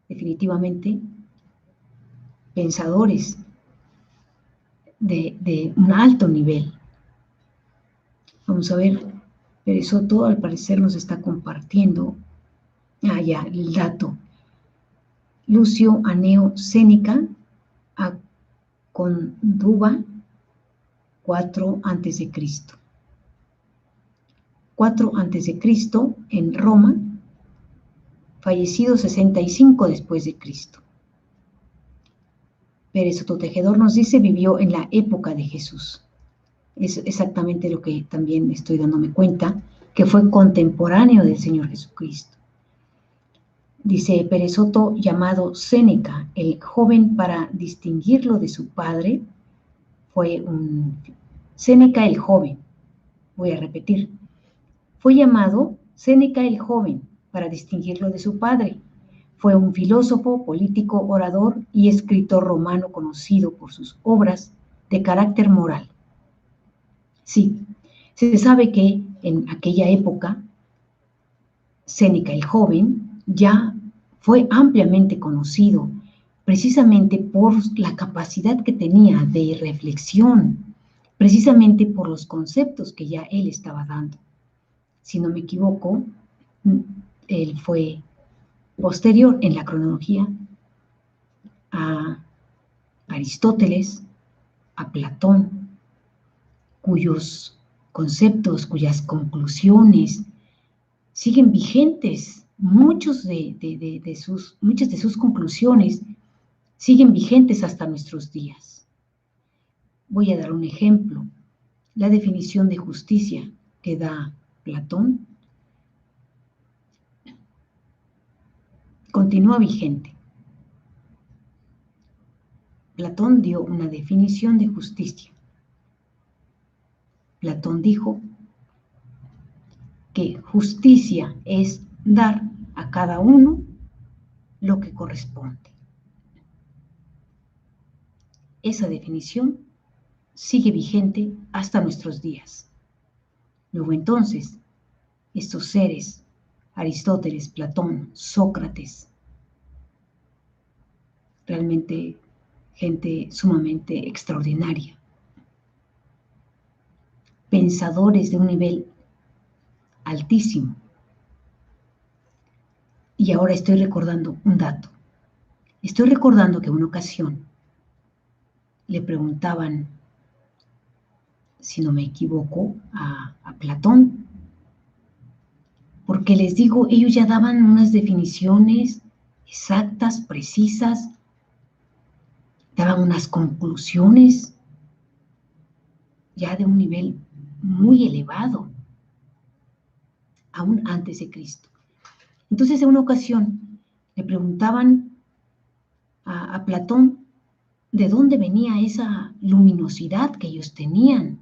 Definitivamente, pensadores de un alto nivel. Vamos a ver, Pérez Soto al parecer nos está compartiendo, ya, el dato. Lucio Aneo Séneca, a Conduba, 4 a.C. 4 a.C. en Roma, fallecido 65 después de Cristo. Pérez Sototejedor nos dice, vivió en la época de Jesús. Es exactamente lo que también estoy dándome cuenta, que fue contemporáneo del Señor Jesucristo. Dice Pérez Soto, llamado Séneca, el joven, para distinguirlo de su padre, fue un Séneca el joven. Voy a repetir. Fue llamado Séneca el joven para distinguirlo de su padre. Fue un filósofo, político, orador y escritor romano conocido por sus obras de carácter moral. Sí, se sabe que en aquella época Séneca el joven ya fue ampliamente conocido precisamente por la capacidad que tenía de reflexión, precisamente por los conceptos que ya él estaba dando. Si no me equivoco, él fue posterior en la cronología a Aristóteles, a Platón, cuyos conceptos, cuyas conclusiones siguen vigentes. Muchas de sus conclusiones siguen vigentes hasta nuestros días. Voy a dar un ejemplo. La definición de justicia que da Platón continúa vigente. Platón dio una definición de justicia. Platón dijo que justicia es dar a cada uno lo que corresponde. Esa definición sigue vigente hasta nuestros días. Luego entonces, estos seres, Aristóteles, Platón, Sócrates, realmente gente sumamente extraordinaria, pensadores de un nivel altísimo. Y ahora estoy recordando un dato. Estoy recordando que en una ocasión le preguntaban, si no me equivoco, a Platón, porque les digo, ellos ya daban unas definiciones exactas, precisas, daban unas conclusiones ya de un nivel muy elevado, aún antes de Cristo. Entonces, en una ocasión le preguntaban a Platón de dónde venía esa luminosidad que ellos tenían.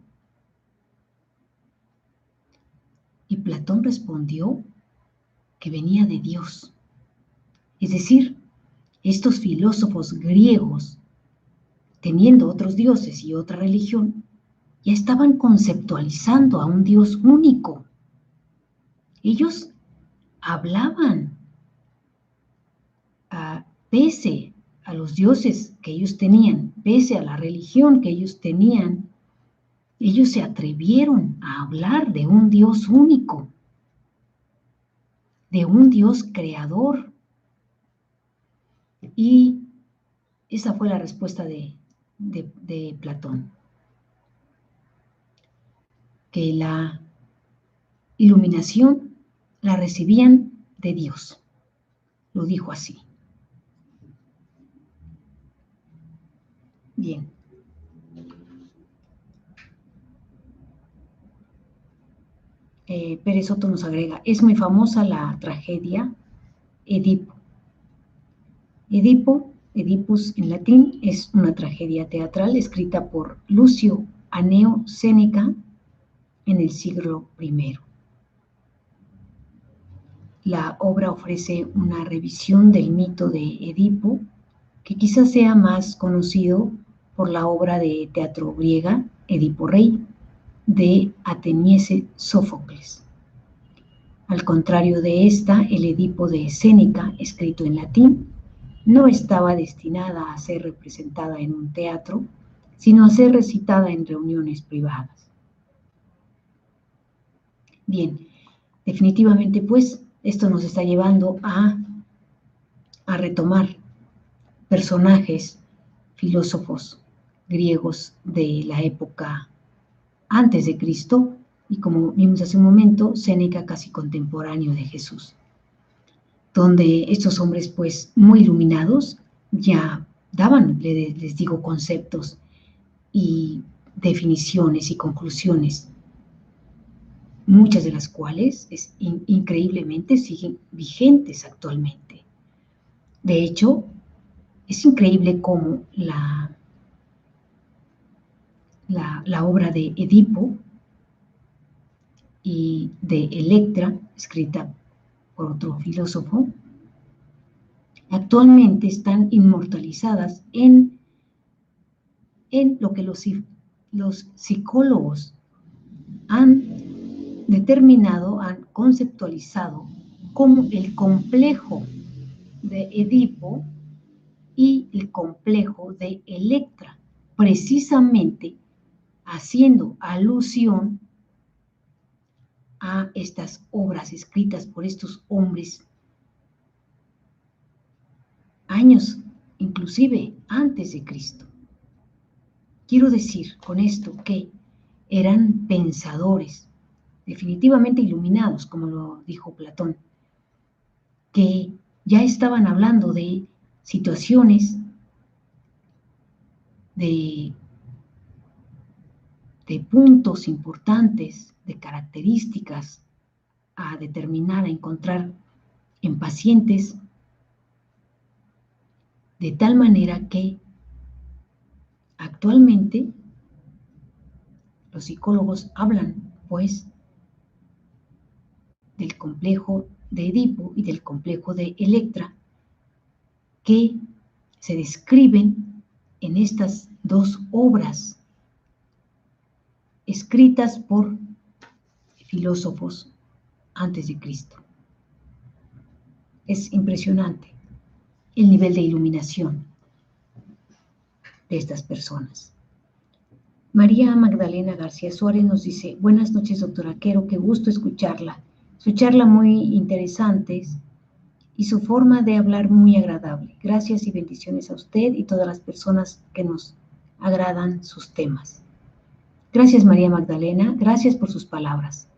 Y Platón respondió que venía de Dios. Es decir, estos filósofos griegos, teniendo otros dioses y otra religión, ya estaban conceptualizando a un Dios único. Ellos hablaban, pese a los dioses que ellos tenían, pese a la religión que ellos tenían, ellos se atrevieron a hablar de un Dios único, de un Dios creador. Y esa fue la respuesta de Platón, que la iluminación la recibían de Dios. Lo dijo así. Bien. Pérez Soto nos agrega, es muy famosa la tragedia Edipo. Edipus en latín, es una tragedia teatral escrita por Lucio Aneo Séneca en el siglo I. La obra ofrece una revisión del mito de Edipo, que quizás sea más conocido por la obra de teatro griega Edipo Rey, de ateniense Sófocles. Al contrario de esta, el Edipo de Séneca, escrito en latín, no estaba destinada a ser representada en un teatro, sino a ser recitada en reuniones privadas. Bien, definitivamente pues esto nos está llevando a retomar personajes, filósofos griegos de la época antes de Cristo, y como vimos hace un momento, Séneca casi contemporáneo de Jesús, donde estos hombres pues muy iluminados ya daban, les digo, conceptos y definiciones y conclusiones, muchas de las cuales increíblemente siguen vigentes actualmente. De hecho, es increíble cómo la obra de Edipo y de Electra, escrita por otro filósofo, actualmente están inmortalizadas en lo que los psicólogos han determinado, han conceptualizado como el complejo de Edipo y el complejo de Electra, precisamente haciendo alusión a estas obras escritas por estos hombres años, inclusive antes de Cristo. Quiero decir con esto que eran pensadores, definitivamente iluminados, como lo dijo Platón, que ya estaban hablando de situaciones, de puntos importantes, de características a determinar, a encontrar en pacientes, de tal manera que actualmente los psicólogos hablan, pues, del complejo de Edipo y del complejo de Electra, que se describen en estas dos obras escritas por filósofos antes de Cristo. Es impresionante el nivel de iluminación de estas personas. María Magdalena García Suárez nos dice: buenas noches, doctora Quero, qué gusto escucharla. Su charla muy interesante y su forma de hablar muy agradable. Gracias y bendiciones a usted y todas las personas que nos agradan sus temas. Gracias, María Magdalena, gracias por sus palabras.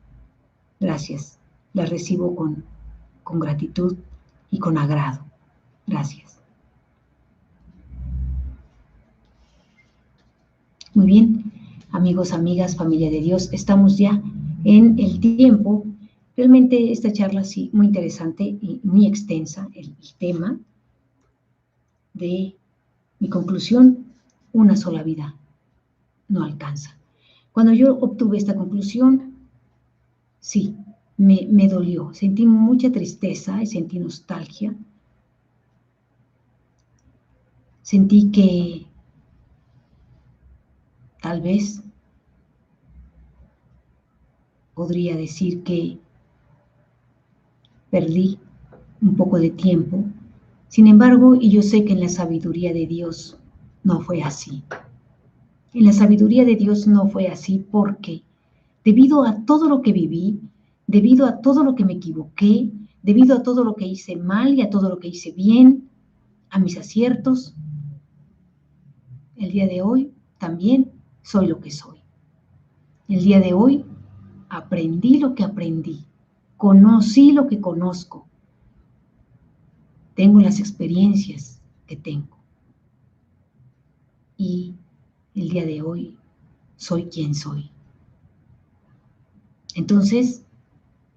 Gracias, las recibo con gratitud y con agrado. Gracias. Muy bien, amigos, amigas, familia de Dios, estamos ya en el tiempo. Realmente esta charla sí, muy interesante y muy extensa, el tema de mi conclusión: una sola vida no alcanza. Cuando yo obtuve esta conclusión, sí, me dolió, sentí mucha tristeza y sentí nostalgia. Sentí que tal vez podría decir que perdí un poco de tiempo. Sin embargo, y yo sé que en la sabiduría de Dios no fue así. En la sabiduría de Dios no fue así porque debido a todo lo que viví, debido a todo lo que me equivoqué, debido a todo lo que hice mal y a todo lo que hice bien, a mis aciertos, el día de hoy también soy lo que soy. El día de hoy aprendí lo que aprendí, conocí lo que conozco, tengo las experiencias que tengo. Y el día de hoy soy quien soy. Entonces,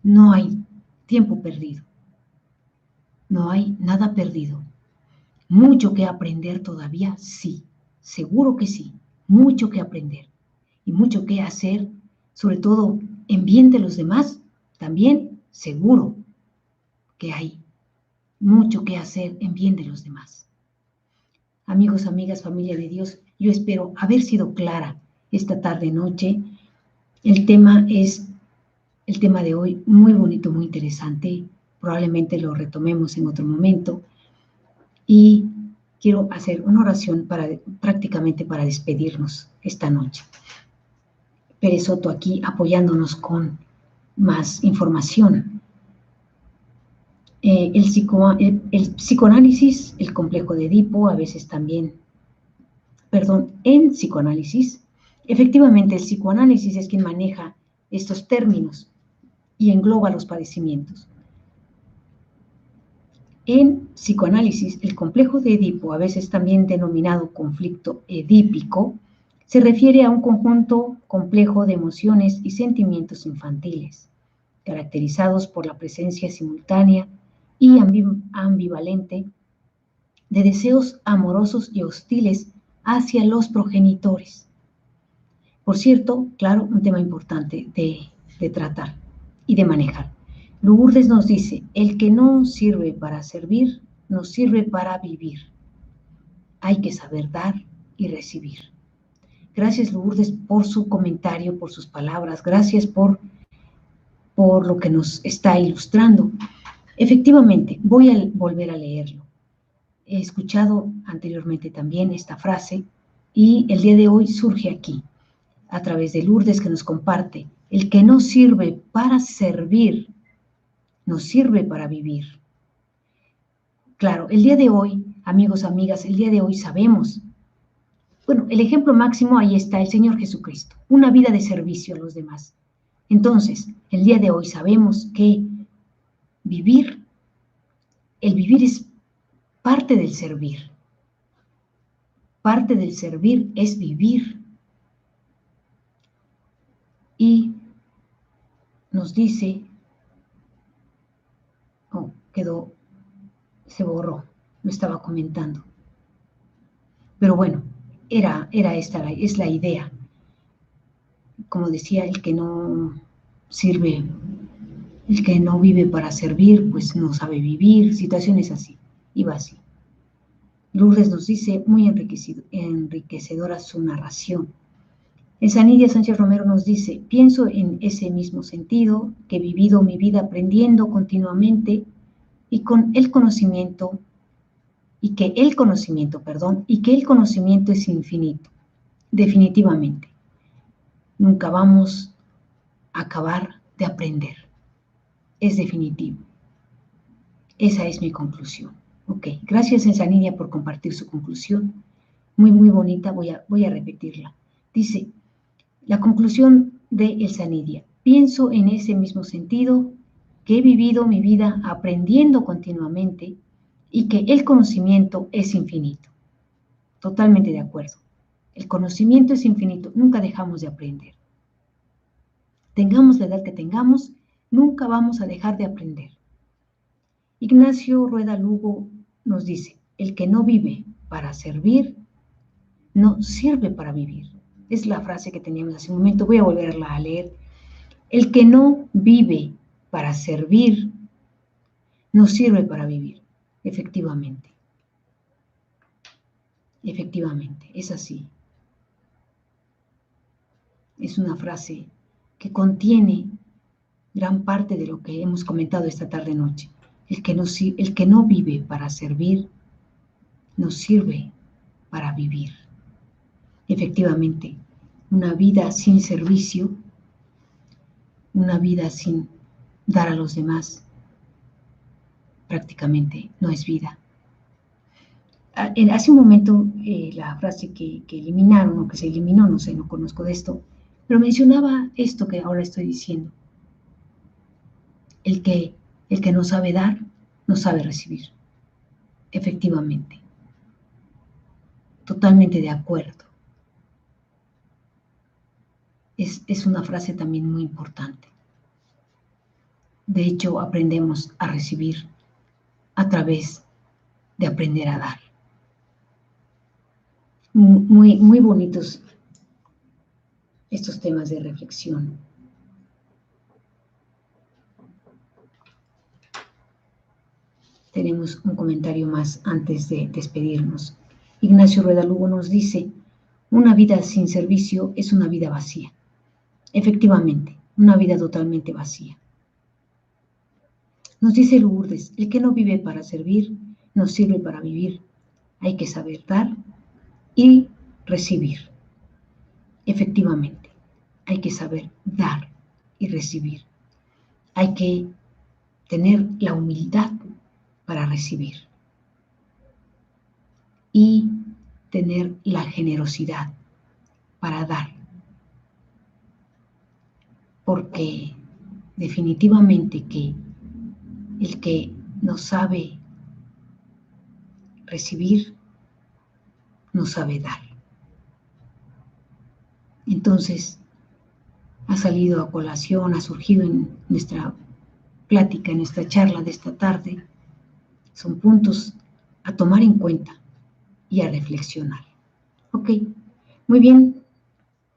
no hay tiempo perdido. No hay nada perdido. Mucho que aprender todavía, sí. Seguro que sí. Mucho que aprender. Y mucho que hacer, sobre todo en bien de los demás, también seguro que hay mucho que hacer en bien de los demás. Amigos, amigas, familia de Dios, yo espero haber sido clara esta tarde-noche. El tema es el tema de hoy, muy bonito, muy interesante. Probablemente lo retomemos en otro momento. Y quiero hacer una oración prácticamente para despedirnos esta noche. Pérez Soto aquí apoyándonos con más información. El psicoanálisis, el complejo de Edipo, a veces también, en psicoanálisis, efectivamente el psicoanálisis es quien maneja estos términos y engloba los padecimientos. En psicoanálisis, el complejo de Edipo, a veces también denominado conflicto edípico, se refiere a un conjunto complejo de emociones y sentimientos infantiles, caracterizados por la presencia simultánea y ambivalente de deseos amorosos y hostiles hacia los progenitores. Por cierto, claro, un tema importante de tratar y de manejar. Lourdes nos dice, el que no sirve para servir, no sirve para vivir. Hay que saber dar y recibir. Gracias, Lourdes, por su comentario, por sus palabras. Gracias por lo que nos está ilustrando. Efectivamente, voy a volver a leerlo. He escuchado anteriormente también esta frase y el día de hoy surge aquí, a través de Lourdes que nos comparte, el que no sirve para servir, no sirve para vivir. Claro, el día de hoy, amigos, amigas, el día de hoy sabemos, bueno, el ejemplo máximo ahí está el Señor Jesucristo, una vida de servicio a los demás. Entonces, el día de hoy sabemos que el vivir es parte del servir. Parte del servir es vivir. Y nos dice, se borró, lo estaba comentando. Pero bueno, es la idea. Como decía, el que no sirve, el que no vive para servir, pues no sabe vivir, situaciones así, iba así. Lourdes nos dice, muy enriquecedora su narración. Sanidia Sánchez Romero nos dice, pienso en ese mismo sentido, que he vivido mi vida aprendiendo continuamente y con el conocimiento, y que el conocimiento es infinito, definitivamente. Nunca vamos a acabar de aprender, es definitivo. Esa es mi conclusión. Ok, gracias Sanidia por compartir su conclusión, muy, muy bonita, voy a repetirla. Dice, la conclusión de Sanidia, pienso en ese mismo sentido, que he vivido mi vida aprendiendo continuamente y que el conocimiento es infinito. Totalmente de acuerdo. El conocimiento es infinito, nunca dejamos de aprender. Tengamos la edad que tengamos, nunca vamos a dejar de aprender. Ignacio Rueda Lugo nos dice, el que no vive para servir, no sirve para vivir. Es la frase que teníamos hace un momento, voy a volverla a leer. El que no vive para servir, no sirve para vivir. Efectivamente. Efectivamente, es así. Es una frase que contiene gran parte de lo que hemos comentado esta tarde-noche. El que no vive para servir, no sirve para vivir. Efectivamente, una vida sin servicio, una vida sin dar a los demás, prácticamente no es vida. Hace un momento, la frase que eliminaron o que se eliminó, no sé, no conozco de esto, pero mencionaba esto que ahora estoy diciendo. El que no sabe dar, no sabe recibir. Efectivamente. Totalmente de acuerdo. Es una frase también muy importante. De hecho, aprendemos a recibir a través de aprender a dar. Muy, muy bonitos estos temas de reflexión. Tenemos un comentario más antes de despedirnos. Ignacio Rueda Lugo nos dice, una vida sin servicio es una vida vacía. Efectivamente, una vida totalmente vacía. Nos dice Lourdes, el que no vive para servir, no sirve para vivir. Hay que saber dar y recibir. Efectivamente, hay que saber dar y recibir. Hay que tener la humildad para recibir y tener la generosidad para dar, porque definitivamente que el que no sabe recibir, no sabe dar. Entonces, ha salido a colación, ha surgido en nuestra plática, en nuestra charla de esta tarde, son puntos a tomar en cuenta y a reflexionar. Ok, muy bien,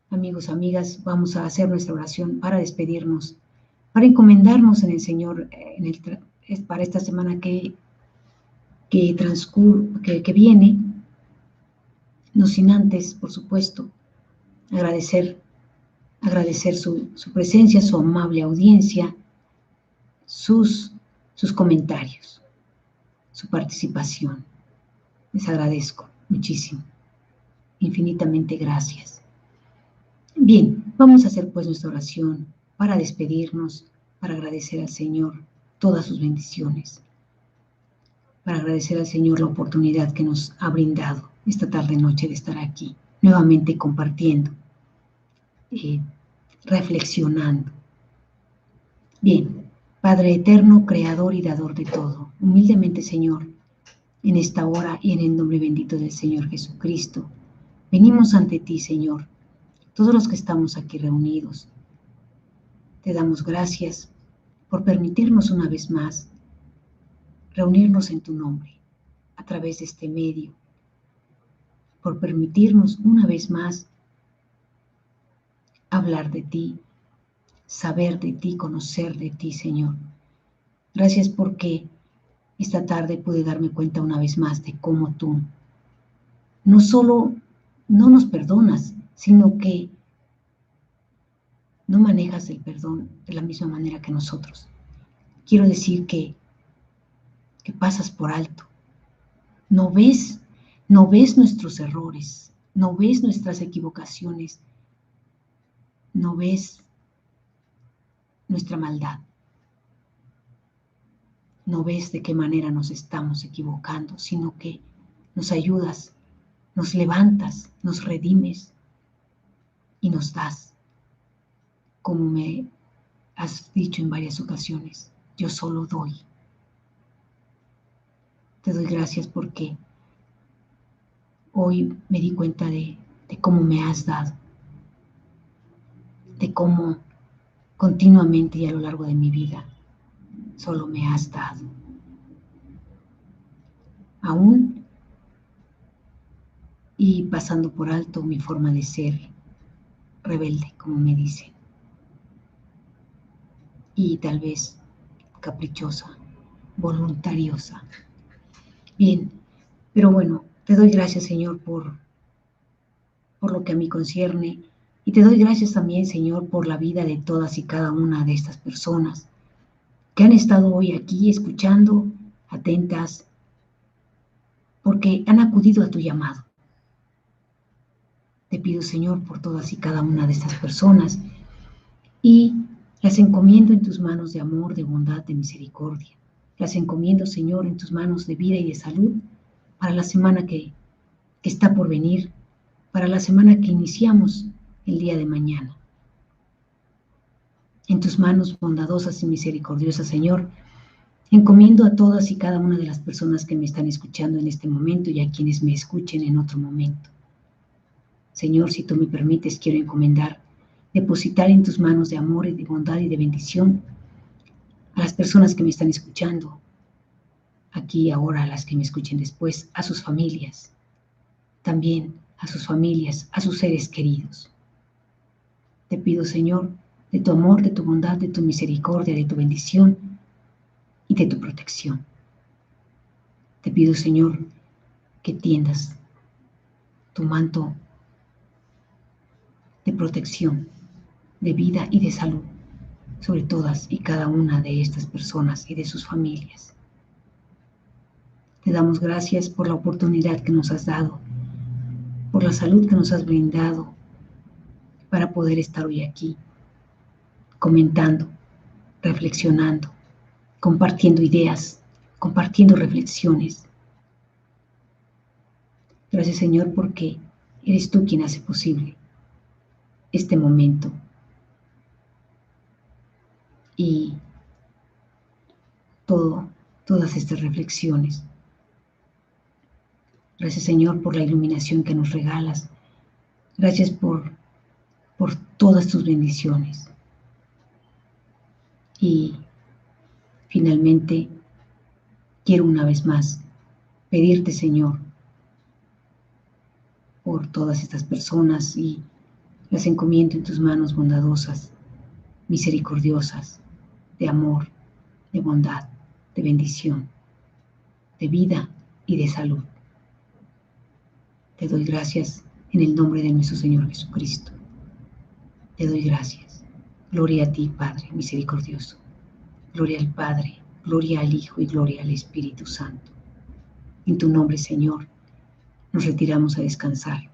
amigos, amigas, vamos a hacer nuestra oración para despedirnos, para encomendarnos en el Señor para esta semana que viene, no sin antes, por supuesto, agradecer su presencia, su amable audiencia, sus comentarios, su participación. Les agradezco muchísimo, infinitamente gracias. Bien, vamos a hacer pues nuestra oración para despedirnos, para agradecer al Señor todas sus bendiciones, para agradecer al Señor la oportunidad que nos ha brindado esta tarde-noche de estar aquí, nuevamente compartiendo, reflexionando. Bien, Padre eterno, creador y dador de todo, humildemente, Señor, en esta hora y en el nombre bendito del Señor Jesucristo, venimos ante ti, Señor, todos los que estamos aquí reunidos. Te damos gracias por permitirnos una vez más reunirnos en tu nombre a través de este medio, por permitirnos una vez más hablar de ti, saber de ti, conocer de ti, Señor. Gracias porque esta tarde pude darme cuenta una vez más de cómo tú no solo no nos perdonas, sino que no manejas el perdón de la misma manera que nosotros. Quiero decir que pasas por alto. No ves nuestros errores, no ves nuestras equivocaciones, no ves nuestra maldad. No ves de qué manera nos estamos equivocando, sino que nos ayudas, nos levantas, nos redimes y nos das. Como me has dicho en varias ocasiones, yo solo doy. Te doy gracias porque hoy me di cuenta de cómo me has dado, de cómo continuamente y a lo largo de mi vida solo me has dado. Aún y pasando por alto mi forma de ser rebelde, como me dicen, y tal vez caprichosa, voluntariosa. Bien, pero bueno, te doy gracias, Señor, por lo que a mí concierne, y te doy gracias también, Señor, por la vida de todas y cada una de estas personas que han estado hoy aquí escuchando, atentas, porque han acudido a tu llamado. Te pido, Señor, por todas y cada una de estas personas y las encomiendo en tus manos de amor, de bondad, de misericordia. Las encomiendo, Señor, en tus manos de vida y de salud para la semana que está por venir, para la semana que iniciamos el día de mañana. En tus manos bondadosas y misericordiosas, Señor, encomiendo a todas y cada una de las personas que me están escuchando en este momento y a quienes me escuchen en otro momento. Señor, si tú me permites, quiero depositar en tus manos de amor y de bondad y de bendición a las personas que me están escuchando, aquí ahora, a las que me escuchen después, a sus familias, también a sus familias, a sus seres queridos. Te pido, Señor, de tu amor, de tu bondad, de tu misericordia, de tu bendición y de tu protección. Te pido, Señor, que tiendas tu manto de protección, de vida y de salud sobre todas y cada una de estas personas y de sus familias. Te damos gracias por la oportunidad que nos has dado, por la salud que nos has brindado para poder estar hoy aquí, comentando, reflexionando, compartiendo ideas, compartiendo reflexiones. Gracias, Señor, porque eres tú quien hace posible este momento y todas estas reflexiones. Gracias, Señor, por la iluminación que nos regalas. Gracias por todas tus bendiciones. Y finalmente, quiero una vez más pedirte, Señor, por todas estas personas y las encomiendo en tus manos bondadosas, misericordiosas, de amor, de bondad, de bendición, de vida y de salud. Te doy gracias en el nombre de nuestro Señor Jesucristo. Te doy gracias. Gloria a ti, Padre misericordioso. Gloria al Padre, gloria al Hijo y gloria al Espíritu Santo. En tu nombre, Señor, nos retiramos a descansar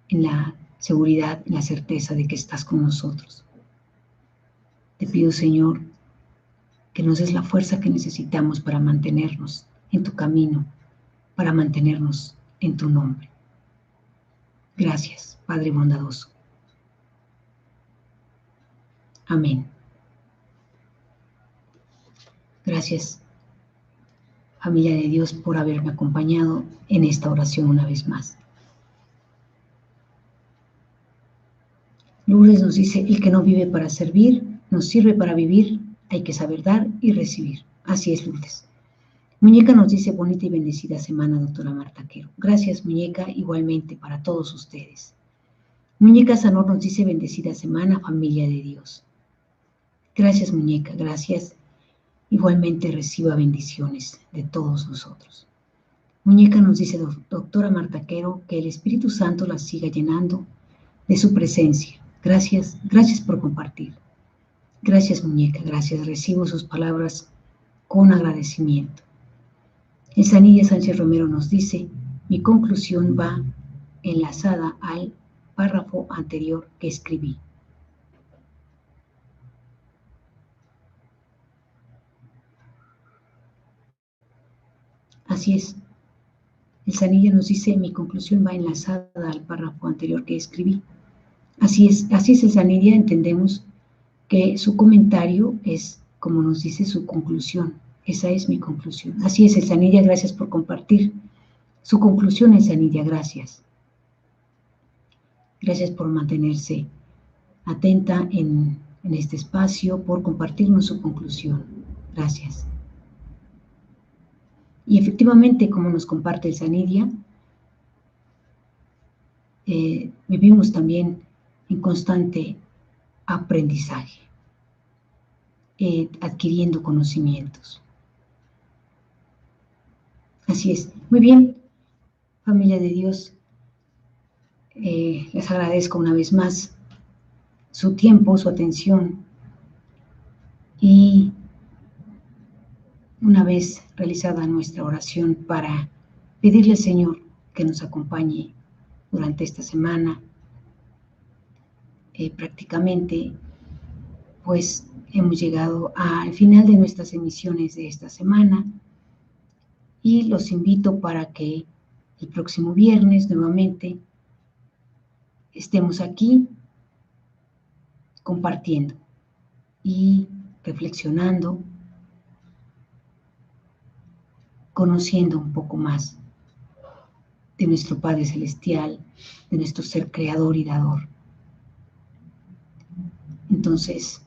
en la seguridad, en la certeza de que estás con nosotros. Te pido, Señor, que nos des la fuerza que necesitamos para mantenernos en tu camino, para mantenernos en tu nombre. Gracias, Padre bondadoso. Amén. Gracias, familia de Dios, por haberme acompañado en esta oración una vez más. Lourdes nos dice, el que no vive para servir, no sirve para vivir, hay que saber dar y recibir. Así es, Lourdes. Muñeca nos dice, bonita y bendecida semana, doctora Marta Quero. Gracias, Muñeca, igualmente para todos ustedes. Muñeca Sanor nos dice, bendecida semana, familia de Dios. Gracias, Muñeca, gracias. Igualmente reciba bendiciones de todos nosotros. Muñeca nos dice, doctora Marta Quero, que el Espíritu Santo la siga llenando de su presencia. Gracias, gracias por compartir. Gracias, Muñeca, gracias. Recibo sus palabras con agradecimiento. Elsanilla Sánchez Romero nos dice, mi conclusión va enlazada al párrafo anterior que escribí. Así es. Elsanilla nos dice, mi conclusión va enlazada al párrafo anterior que escribí. Así es, Elsanilla, entendemos que su comentario es, como nos dice, su conclusión. Esa es mi conclusión. Así es, Elsanilla, gracias por compartir su conclusión, Elsanilla, gracias. Gracias por mantenerse atenta en este espacio, por compartirnos su conclusión. Gracias. Y efectivamente, como nos comparte Elsanilla, vivimos también en constante aprendizaje, adquiriendo conocimientos. Así es. Muy bien, familia de Dios, les agradezco una vez más su tiempo, su atención, y una vez realizada nuestra oración para pedirle al Señor que nos acompañe durante esta semana, prácticamente pues hemos llegado al final de nuestras emisiones de esta semana y los invito para que el próximo viernes nuevamente estemos aquí compartiendo y reflexionando, conociendo un poco más de nuestro Padre Celestial, de nuestro ser creador y dador. Entonces,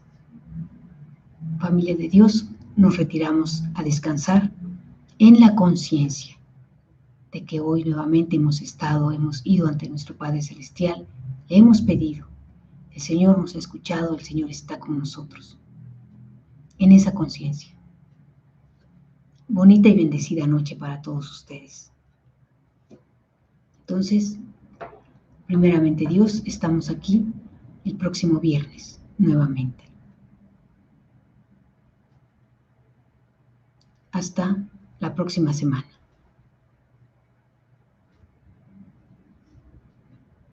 familia de Dios, nos retiramos a descansar en la conciencia de que hoy nuevamente hemos ido ante nuestro Padre Celestial, le hemos pedido, el Señor nos ha escuchado, el Señor está con nosotros, en esa conciencia. Bonita y bendecida noche para todos ustedes. Entonces, primeramente Dios, estamos aquí el próximo viernes nuevamente. Hasta la próxima semana.